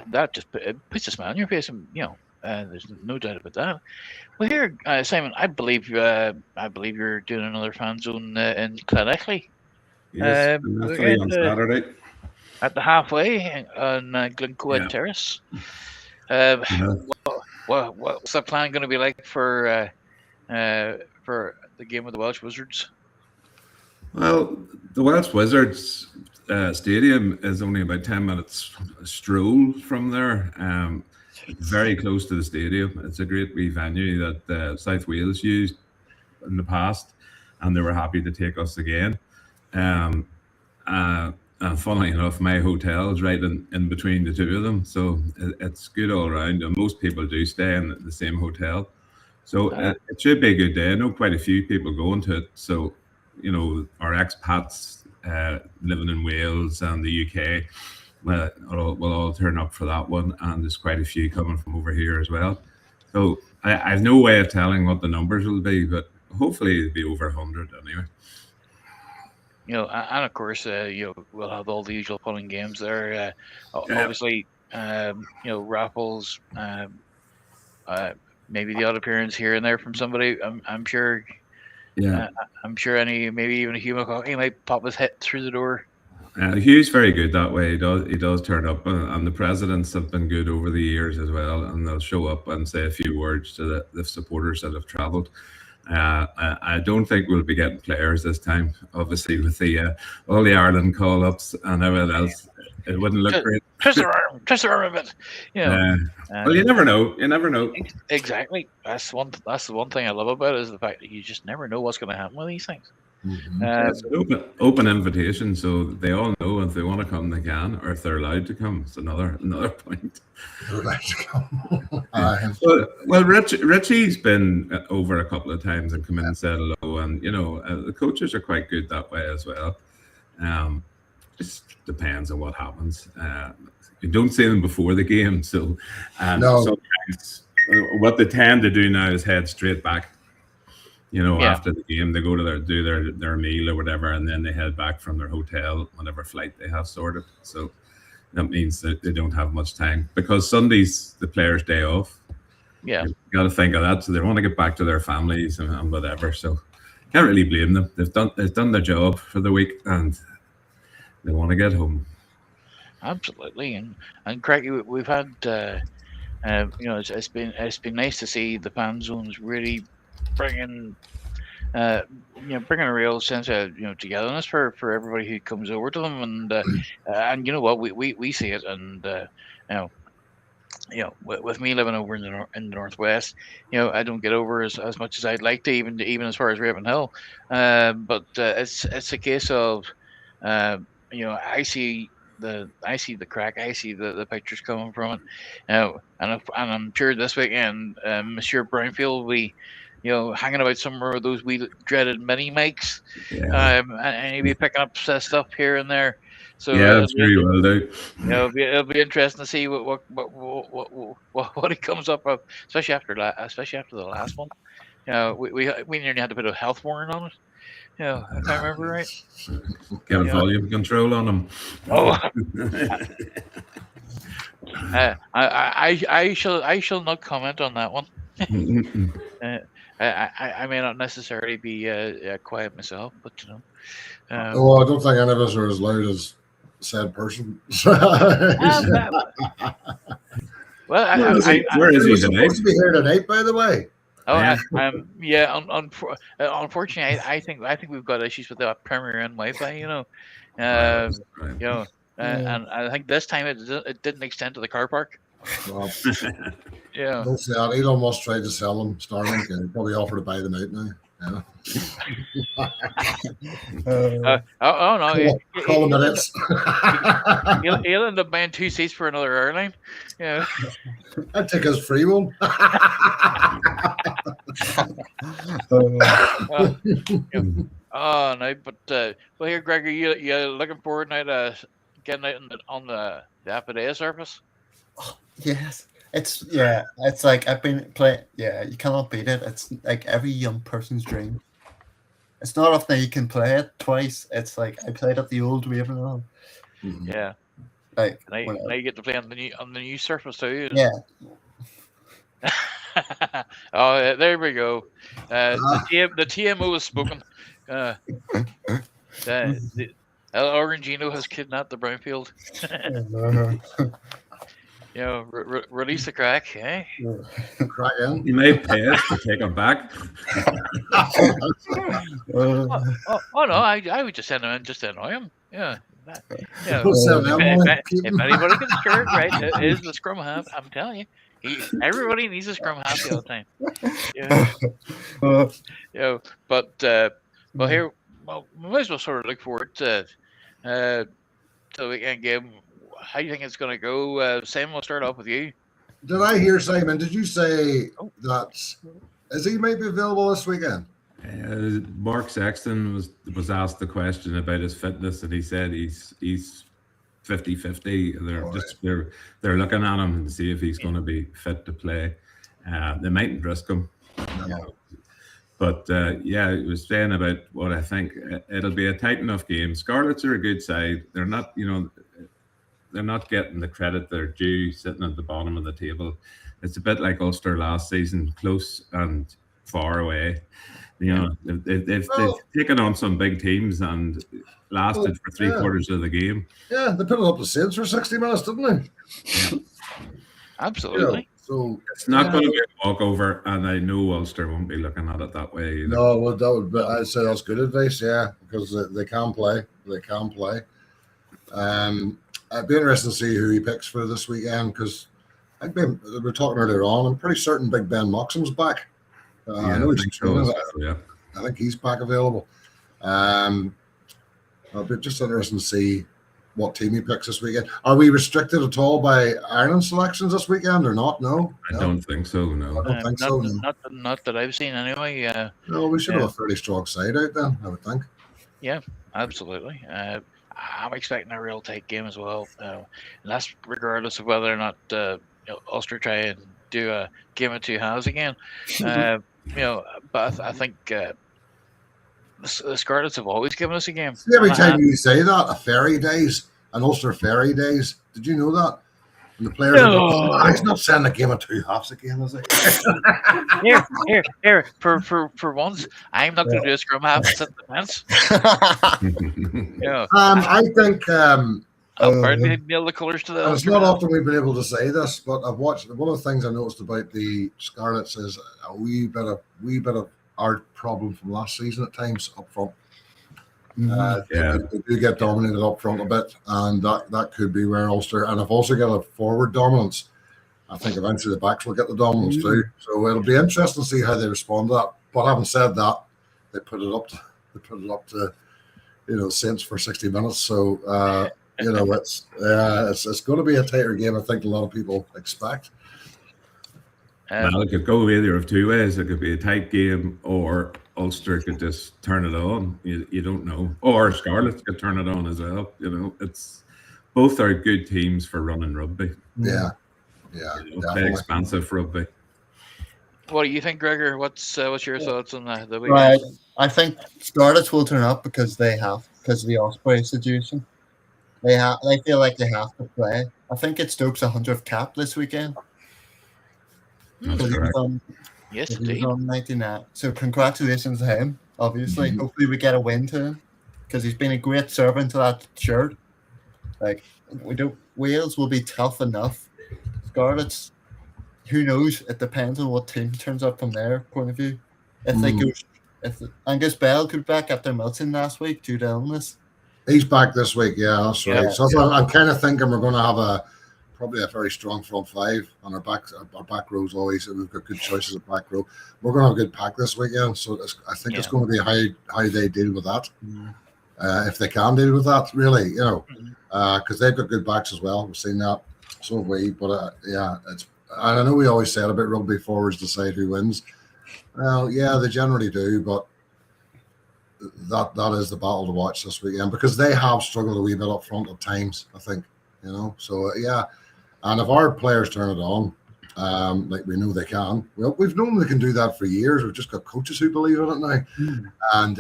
That just puts a smile on your face, and there's no doubt about that. Well, here, Simon, I believe you're doing another fan zone in Quigley. Yes, on Saturday. At the halfway on Glencoe Terrace. What's the plan going to be like for the game with the Welsh Wizards? Well, the Welsh Wizards stadium is only about 10 minutes stroll from there. Very close to the stadium. It's a great wee venue that South Wales used in the past, and they were happy to take us again. And funnily enough, my hotel is right in between the two of them, so it's good all around. And most people do stay in the same hotel, so it should be a good day. I know quite a few people going to it, so our expats living in Wales and the UK will all turn up for that one, and there's quite a few coming from over here as well. So I have no way of telling what the numbers will be, but hopefully it'll be over 100 anyway. And of course, we'll have all the usual fun and games there. Obviously, raffles, maybe the odd appearance here and there from somebody. I'm sure. Yeah. I'm sure maybe even a Hugh, he might pop his head through the door. Hugh's very good that way. He does turn up, and the presidents have been good over the years as well, and they'll show up and say a few words to the supporters that have travelled. I don't think we'll be getting players this time, obviously, with all the Ireland call-ups and everything else. It wouldn't look great. Twist their arm a bit. Well, you never know. Exactly. That's the one thing I love about it, is the fact that you just never know what's going to happen with these things. Mm-hmm. It's an open invitation, so they all know if they want to come they can, or if they're allowed to come. It's another point. They're allowed to come. Well, Richie's been over a couple of times and come in and said hello, and the coaches are quite good that way as well. Just depends on what happens. You don't see them before the game, so sometimes what they tend to do now is head straight back. After the game, they go to do their meal or whatever, and then they head back from their hotel, whatever flight they have sorted. So that means that they don't have much time, because Sunday's the players' day off. Yeah, you got to think of that. So they want to get back to their families and whatever. So can't really blame them. They've done their job for the week, and they want to get home. Absolutely, and Craic, we've had It's been nice to see the fan zones really bringing bringing a real sense of togetherness for everybody who comes over to them, and you know what, we see it, and with me living over in the northwest, I don't get over as much as I'd like to, even as far as Ravenhill, but it's a case of I see the crack, I see the pictures coming from it, and I'm sure this weekend, Monsieur Brownfield will be hanging about somewhere with those wee dreaded mini mics, and he'll be picking up stuff here and there. So Yeah, I'm sure you will do. it'll be interesting to see what he comes up with, especially after the last one. We nearly had to put a health warning on it. If I remember right. Get a volume control on them. Oh. I shall not comment on that one. I may not necessarily be quiet myself, but well, I don't think any of us are as loud as said person. Well, where is he supposed tonight? to be here tonight, by the way. Unfortunately, I think we've got issues with the Premier and Wi-Fi. And I think this time it didn't extend to the car park. Well, yeah. Don't say that. Elon Musk tried to sell them Starlink, and he probably offered to buy them out now. No! Call them minutes. He'll end up buying 2 seats for another airline. Yeah. I'd take his free one. Oh no! But well, here, Gregor, you looking forward now to getting out on the Apodea surface? Yes. It's like I've been playing. Yeah, you cannot beat it. It's like every young person's dream. It's not often you can play it twice. It's like I played at the old Ravenhill. Yeah. Like now you get to play on the new surface too. Yeah. Oh, there we go. The TMO has spoken. El Orangino has kidnapped the Brownfield. Release the crack, eh? Crack in. You may pay us to take him back. Oh no! I would just send him in just to annoy him. Yeah. If anybody gets hurt, right, it is the scrum half. I'm telling you, everybody needs a scrum half the other time. But well, here, we might as well sort of look forward to the weekend game. How do you think it's going to go? Simon, we'll start off with you. Did I hear, Simon? Did you say that he might be available this weekend? Mark Sexton was asked the question about his fitness, and he said he's 50-50. They're looking at him and see if he's going to be fit to play. They mightn't risk him. But he was saying about what I think it'll be a tight enough game. Scarlets are a good side. They're not, they're not getting the credit they're due, sitting at the bottom of the table. It's a bit like Ulster last season, close and far away. They've taken on some big teams and lasted for 3/4 of the game. Yeah, they put it up the Saints for 60 minutes, didn't they? Yeah. Absolutely. So it's not going to be a walkover, and I know Ulster won't be looking at it that way either. No, well, I'd say that's good advice, because they can play. They can play. It'd be interesting to see who he picks for this weekend, because we were talking earlier on. I'm pretty certain Big Ben Moxham's back. I know he's training. I think he's back available. It'll be just interesting to see what team he picks this weekend. Are we restricted at all by Ireland selections this weekend or not? No, I don't think so. No, I don't think so. No. Not that I've seen anyway. No, we should have a fairly strong side out then, I would think. Yeah, absolutely. I'm expecting a real tight game as well. And that's regardless of whether or not Ulster try and do a game of two halves again. But I think the Scarlets have always given us a game. See, every time you say that, a Ferry Days, an Ulster Ferry Days. Did you know that? And the players are he's not saying a game of two halves again, is he? Here. For once, I'm not going to do a scrum half and sit the fence. I think How proud they nail the colours to the and it's Ulster not flag. often we've been able to say this, but I've watched one of the things I noticed about the Scarlets is a wee bit of our problem from last season at times up front. Yeah. They do get dominated up front a bit, and that could be where Ulster, and I've also got a forward dominance. I think eventually the backs will get the dominance too. So it'll be interesting to see how they respond to that. But having said that, they put it up to Saints for 60 minutes. So it's going to be a tighter game. I think a lot of people expect. Well, it could go either of two ways. It could be a tight game, or Ulster could just turn it on. You don't know. Or Scarlets could turn it on as well. It's both are good teams for running rugby. Yeah, They're expansive rugby. What do you think, Gregor? What's your thoughts on the week? Right. I think Scarlets will turn up because of the Osprey situation. They feel like they have to play. I think it's Stokes' 100th cap this weekend. That's correct. Yes, He indeed. was on 99. So congratulations to him, obviously. Hopefully we get a win to him, because he's been a great servant to that shirt. Like, Wales will be tough enough. Scarlets, who knows? It depends on what team turns up from their point of view. If Angus Bell could be back after Milton last week due to illness. He's back this week. Yeah, that's right. Yeah. So I'm kind of thinking we're going to have probably a very strong front five on our back row's always. We've got good choices at back row. We're going to have a good pack this weekend, so I think it's going to be how they deal with that, if they can deal with that, really, because they've got good backs as well. We've seen that, so have we. But I know we always say it about rugby, forwards decide who wins. Well, yeah, they generally do, but that is the battle to watch this weekend, because they have struggled a wee bit up front at times, I think. So yeah. And if our players turn it on, like we know they can, well, we've known they can do that for years. We've just got coaches who believe in it now. And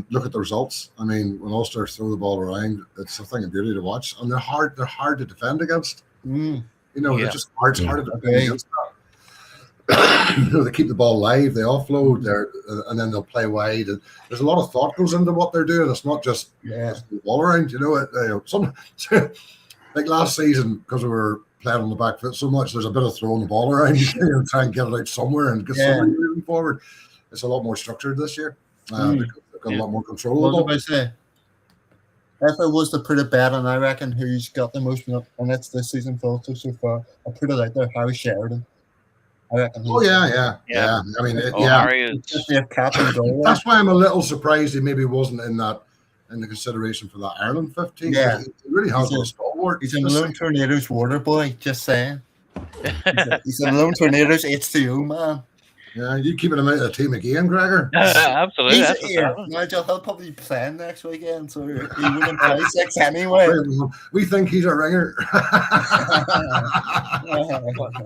look at the results. I mean, when Ulster throw the ball around, it's a thing of beauty to watch, and they're hard to defend against. They're just hard to defend against that. They keep the ball live, they offload and then they'll play wide, and there's a lot of thought goes into what they're doing. It's not just the ball around, like last season, because we were playing on the back foot so much, there's a bit of throwing the ball around, try and get it out somewhere and get somebody moving forward. It's a lot more structured this year. They've got a lot more control. What did I say? If I was to put a bet on, I reckon who's got the most minutes this season for Ulster so far, I'll put it out there, Harry Sheridan. I reckon. Yeah. I mean, Harry is. That's why I'm a little surprised he maybe wasn't in the consideration for that Ireland 15. Yeah, he really has a stalwart. He's a Malone Tornadoes water boy. Just saying. He's a Malone Tornadoes H2O man. Yeah, you keeping him out of the team again, Gregor? Absolutely. He's here. Nigel, he'll probably be playing next weekend, so he wouldn't play 6 anyway. We think he's a ringer.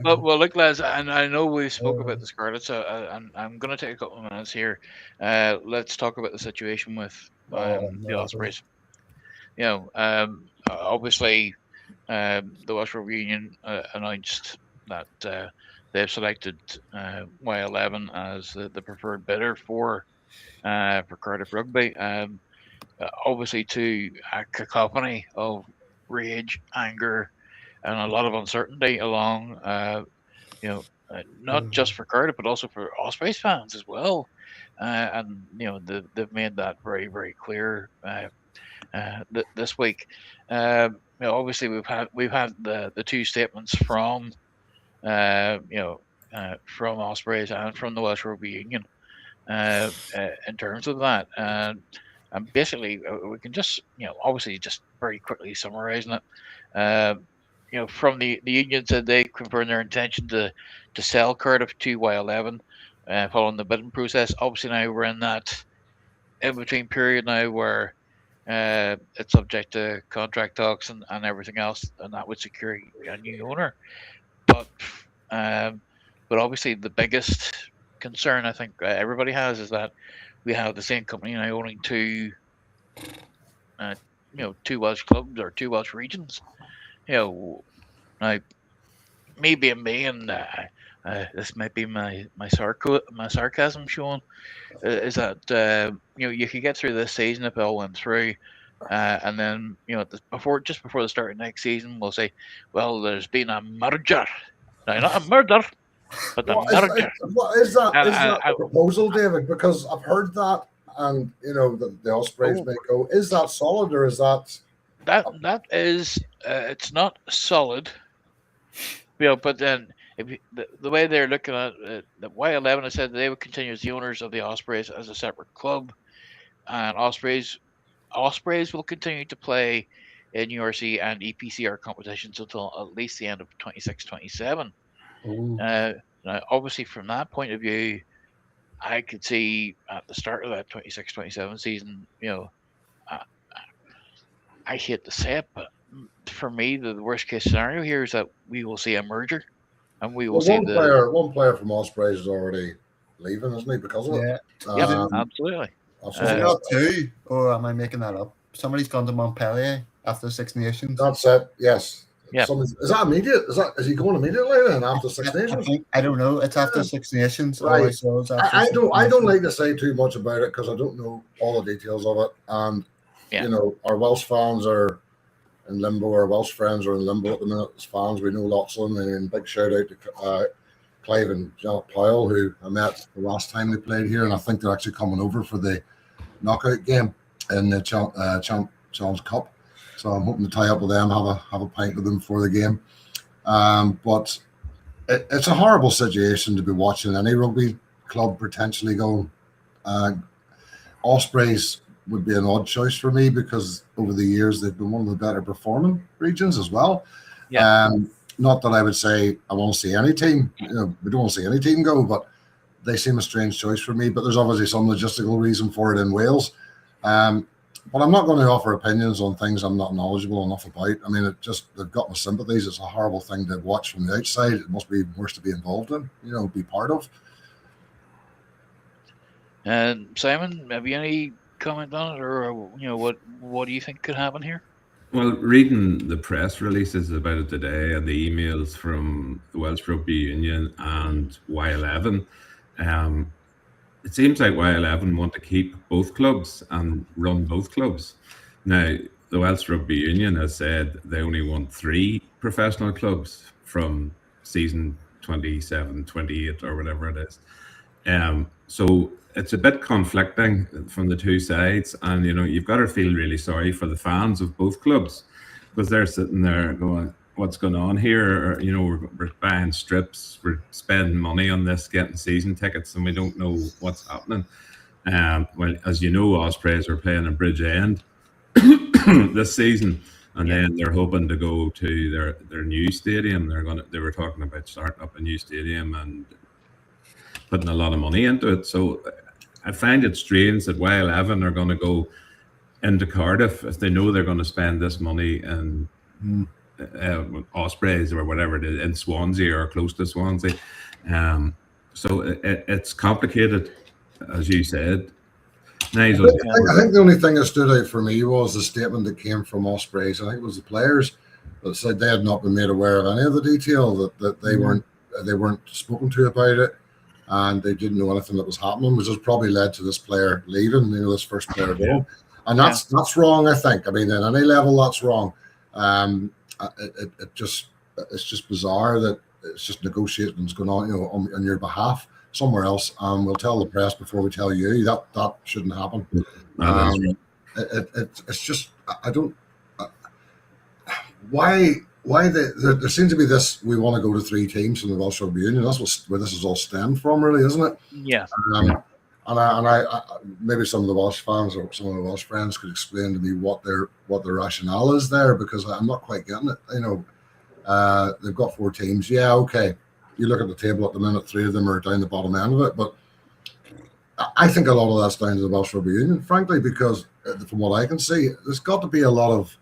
Well, look, lads, and I know we spoke about the Scarlets, so I'm going to take a couple of minutes here. Let's talk about the situation with the Ospreys. Obviously, the Ulster Rugby Union announced that they've selected Y11 as the preferred bidder for Cardiff Rugby. Obviously, to a cacophony of rage, anger, and a lot of uncertainty along, not just for Cardiff, but also for Ospreys fans as well. And they've made that very, very clear this week. Obviously, we've had the two statements from Ospreys and from the Welsh Rugby Union in terms of that. And basically, we can just obviously just very quickly summarising it. From the union said they confirmed their intention to sell Cardiff to Y11 following the bidding process. Obviously, now we're in that in between period now where it's subject to contract talks and everything else, and that would secure a new owner. But obviously, the biggest concern I think everybody has is that we have the same company now owning two Welsh clubs or two Welsh regions. Now, me being me, and this might be my sarcasm showing, is that you could get through this season if it all went through And then, just before the start of next season, we'll say, well, there's been a merger. Now, not a murder, but a merger. What is that? And Is that a proposal, David? Because I've heard that, and the Ospreys may go. Is that solid, or is that? That is, it's not solid. But then the way they're looking at it, the Y11 has said that they would continue as the owners of the Ospreys as a separate club, and Ospreys will continue to play in URC and EPCR competitions until at least the end of 26-27. Now, obviously, from that point of view, I could see at the start of that 26-27 season, I hate to say it, but for me, the worst case scenario here is that we will see a merger, and we will see one player from Ospreys is already leaving, isn't he? Because of it. Yeah, absolutely. Is it not two, or am I making that up? Somebody's gone to Montpellier after Six Nations. That's it. Yes. Yeah. Is that immediate? Is he going immediately then after Six Nations? I don't know. It's after Six Nations. Right. I don't like to say too much about it because I don't know all the details of it. And our Welsh fans are in limbo. Our Welsh friends are in limbo at the minute. As fans, we know lots of them. And big shout out to Clive and Janet Powell, who I met the last time they played here, and I think they're actually coming over for the knockout game in the Challenge Cup. So I'm hoping to tie up with them, have a pint with them before the game. But it's a horrible situation to be watching any rugby club potentially go. Ospreys would be an odd choice for me because over the years they've been one of the better performing regions as well. Yeah. Not that I would say I want to see any team. We don't want to see any team go, but they seem a strange choice for me. But there's obviously some logistical reason for it in Wales. But I'm not going to offer opinions on things I'm not knowledgeable enough about. I mean, they've got my sympathies. It's a horrible thing to watch from the outside. It must be worse to be involved in, be part of. And Simon, have you any comment on it, or what do you think could happen here? Well, reading the press releases about it today and the emails from the Welsh Rugby Union and Y11, it seems like Y11 want to keep both clubs and run both clubs. Now, the Welsh Rugby Union has said they only want 3 professional clubs from season 27, 28 or whatever it is. So it's a bit conflicting from the two sides. And, you've got to feel really sorry for the fans of both clubs because they're sitting there going, what's going on here? Or, we're buying strips, we're spending money on this, getting season tickets, and we don't know what's happening. Well, as you know, Ospreys are playing in Bridgend this season, and then they're hoping to go to their new stadium. They were talking about starting up a new stadium and putting a lot of money into it. So I find it strange that Y11 are going to go into Cardiff if they know they're going to spend this money and. Ospreys or whatever it is in Swansea or close to Swansea. So it's complicated, as you said. Nigel, I think the only thing that stood out for me was the statement that came from Ospreys. I think it was the players that said they had not been made aware of any of the detail, that they weren't spoken to about it, and they didn't know anything that was happening, which has probably led to this player leaving, this first player going. And that's wrong, I think. I mean, at any level, that's wrong. It's just bizarre that it's just negotiations going on, on your behalf somewhere else. We'll tell the press before we tell you that shouldn't happen. It's just I don't. Why there seems to be this? We want to go to 3 teams in the Welsh Rugby Union. That's where this is all stemmed from, really, isn't it? Yeah. And I maybe some of the Welsh fans or some of the Welsh friends could explain to me what their rationale is there, because I'm not quite getting it. They've got 4 teams. Yeah, okay. You look at the table at the minute, 3 of them are down the bottom end of it. But I think a lot of that's down to the Welsh Rugby Union, frankly, because from what I can see, there's got to be a lot of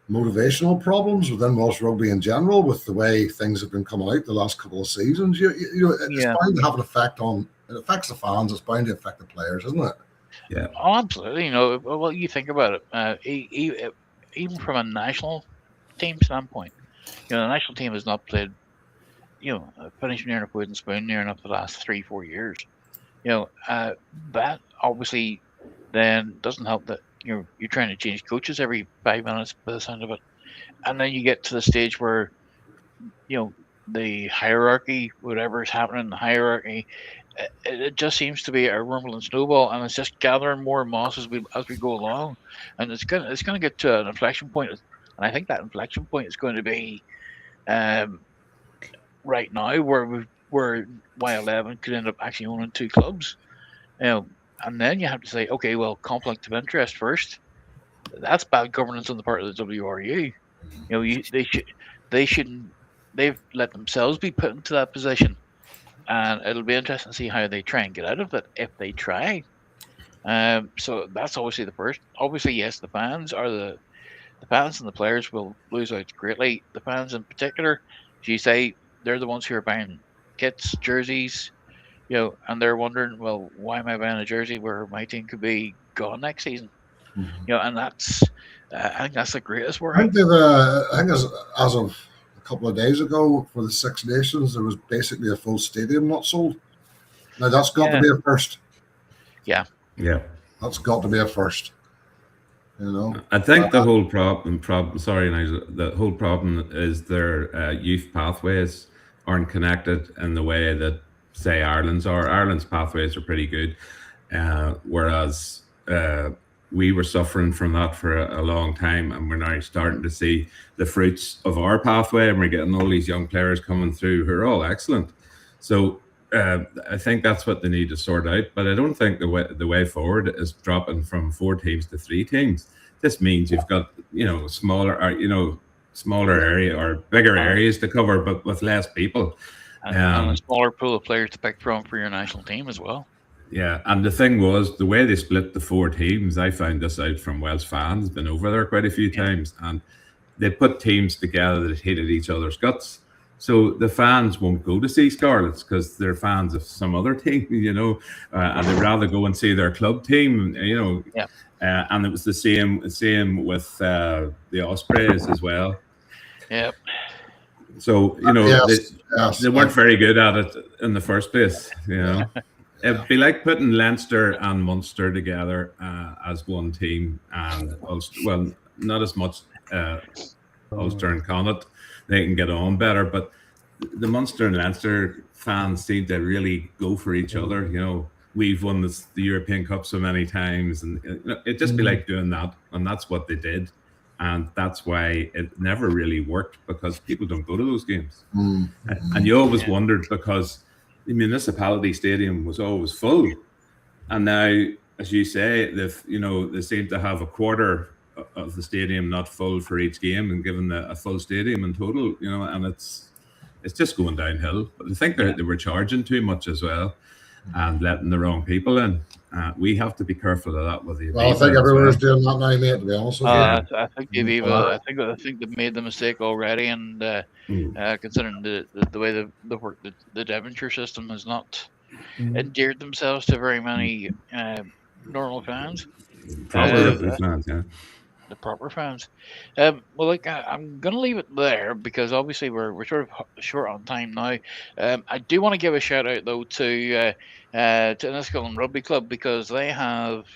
motivational problems within Welsh Rugby in general with the way things have been coming out the last couple of seasons. It's bound to have an effect on. It affects the fans. It's bound to affect the players, isn't it? Yeah. Oh, absolutely. Well, you think about it. Even from a national team standpoint, the national team has not played, finishing near enough wooden spoon near enough the last 3-4 years. That obviously then doesn't help that you're trying to change coaches every 5 minutes by the sound of it, and then you get to the stage where the hierarchy, whatever's happening in the hierarchy, it just seems to be a rumbling snowball, and it's just gathering more moss as we go along, and it's gonna get to an inflection point, and I think that inflection point is going to be um, right now where Y11 could end up actually owning two clubs, you know, and then you have to say, okay, well, conflict of interest first. That's bad governance on the part of the WRU. They shouldn't. They've let themselves be put into that position, and it'll be interesting to see how they try and get out of it if they try. So that's obviously the first. Obviously, yes, the fans and the players will lose out greatly. The fans in particular, as you say, they're the ones who are buying kits, jerseys, and they're wondering, well, why am I buying a jersey where my team could be gone next season? And that's, I think that's the greatest worry. I think as of a couple of days ago for the Six Nations, there was basically a full stadium not sold. Now that's got to be a first. Yeah. That's got to be a first. I think the whole problem. Sorry, Nigel. The whole problem is their youth pathways aren't connected in the way that, say, Ireland's are. Ireland's pathways are pretty good, whereas we were suffering from that for a long time, and we're now starting to see the fruits of our pathway, and we're getting all these young players coming through who are all excellent. So I think that's what they need to sort out. But I don't think the way forward is dropping from 4 teams to 3 teams. This means you've got smaller area or bigger areas to cover, but with less people, and a smaller pool of players to pick from for your national team as well. Yeah, and the thing was, the way they split the 4 teams, I found this out from Welsh fans, been over there quite a few times, and they put teams together that hated each other's guts. So the fans won't go to see Scarlets because they're fans of some other team, and they'd rather go and see their club team, and it was the same with the Ospreys as well. Yep. So, they weren't very good at it in the first place, It'd be like putting Leinster and Munster together as one team, and Ulster, well, not as much Ulster and Connacht. They can get on better, but the Munster and Leinster fans seem to really go for each other. We've won the European Cup so many times, and it'd just be like doing that, and that's what they did, and that's why it never really worked, because people don't go to those games. And you always wondered, because the municipality stadium was always full, and now, as you say, they seem to have a quarter of the stadium not full for each game, and given a full stadium in total, and it's just going downhill. But I think they were charging too much as well, and letting the wrong people in. We have to be careful of that with the. Well, I think everywhere's doing that now, mate. To be honest with you, I think Aviva. I think they've made the mistake already, and considering the way the work the Devonshire system has not endeared themselves to very many normal fans. Proper fans, yeah. The proper fans. Well, I'm going to leave it there, because obviously we're sort of short on time now. I do want to give a shout out though to Enniskillen Rugby Club, because they have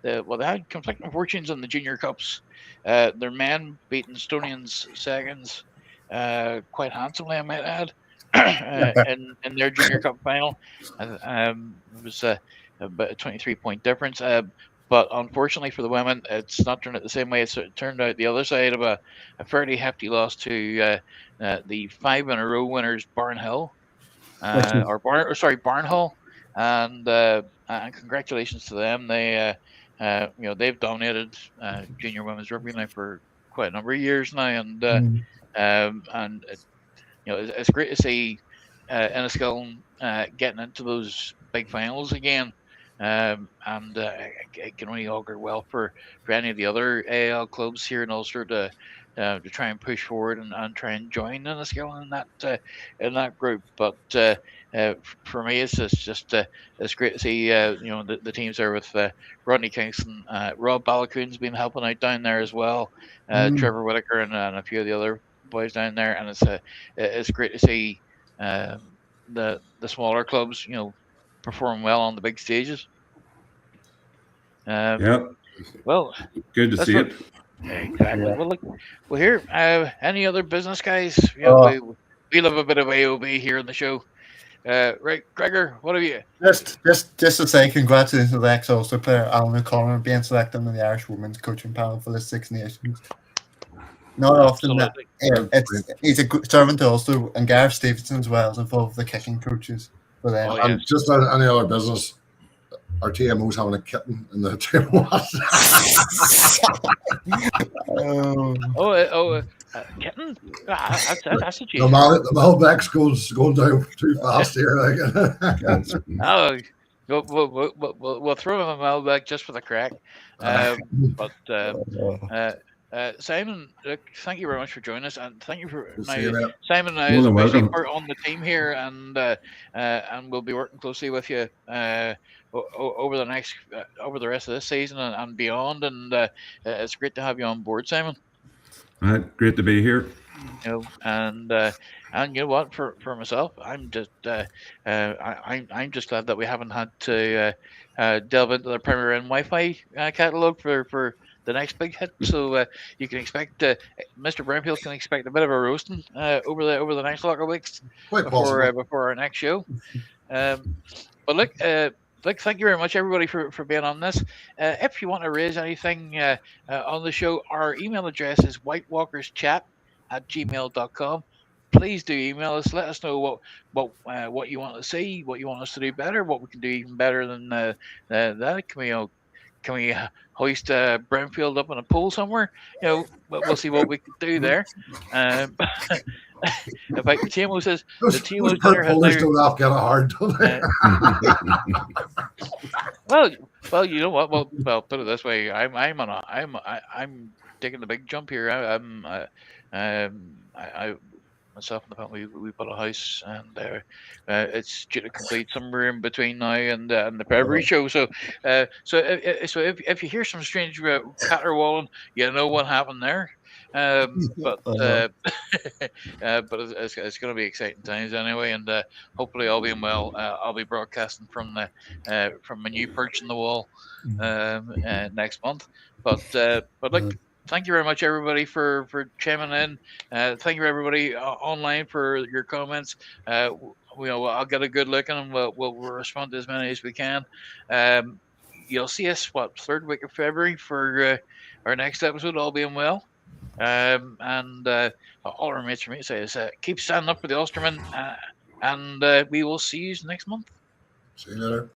they had conflicting fortunes in the junior cups. Their men beaten Estonians seconds quite handsomely, I might add, in their junior cup final. It was about a 23-point difference. But unfortunately for the women, it's not turned out the same way. It's turned out the other side of a fairly hefty loss to the 5 in a row winners, Barnhill, Barnhull, and congratulations to them. They they've dominated junior women's rugby now for quite a number of years now, and it's great to see Enniskillen getting into those big finals again. It can only augur well for any of the other AIL clubs here in Ulster to try and push forward and try and join Enniskillen in that group. But for me, it's just it's great to see the teams there with Rodney Kingston, Rob Balakoon's been helping out down there as well, Trevor Whitaker and a few of the other boys down there, and it's great to see the smaller clubs perform well on the big stages. Well, Good to see it. Exactly. Yeah. Well, look, well here. Any other business guys? You know, we love a bit of AOB here on the show. Right, Gregor, what have you? Just to say congratulations to the ex-Ulster player Alan O'Connor being selected in the Irish women's coaching panel for the Six Nations. Not often that he's a good servant to Ulster, and Gareth Stevenson as well is involved with the kicking coaches for them. Oh, And just like any other business, our TMO's having a kitten in the table. Kitten? That's a cheat. The Malbecs going down too fast here. Oh, we'll throw him a Malbec just for the crack. Simon, look, thank you very much for joining us, and thank you for Simon now is basically on the team here, and we'll be working closely with you over the rest of this season and beyond. And it's great to have you on board, Simon. Great to be here. You know, and you know what? For myself, I'm just I'm just glad that we haven't had to delve into the Premier Inn Wi-Fi catalog for the next big hit. So you can expect Mr. Brownfield can expect a bit of a roasting over the next lot of weeks before our next show. But look. Thank you very much, everybody, for being on this. If you want to raise anything on the show, our email address is whitewalkerschat@gmail.com. Please do email us. Let us know what you want to see, what you want us to do better, what we can do even better than that. Can we hoist Brownfield up on a pole somewhere? You know, we'll see what we can do there. In fact, Timo says the Timo's dinner has don't get a hard. Well, you know what? Well, put it this way. I'm taking the big jump here. I myself and the family, we bought a house, and it's due to complete somewhere in between now and the February show. So if you hear some strange caterwauling, you know what happened there. But it's going to be exciting times anyway, and hopefully, all being well, I'll be broadcasting from my new perch in the wall next month. But look. Thank you very much, everybody, for chiming in. Thank you, everybody online, for your comments. I'll get a good look and we'll respond to as many as we can. You'll see us, third week of February for our next episode, all being well. And all our mates from me say is keep standing up for the Ulstermen, and we will see you next month. See you later.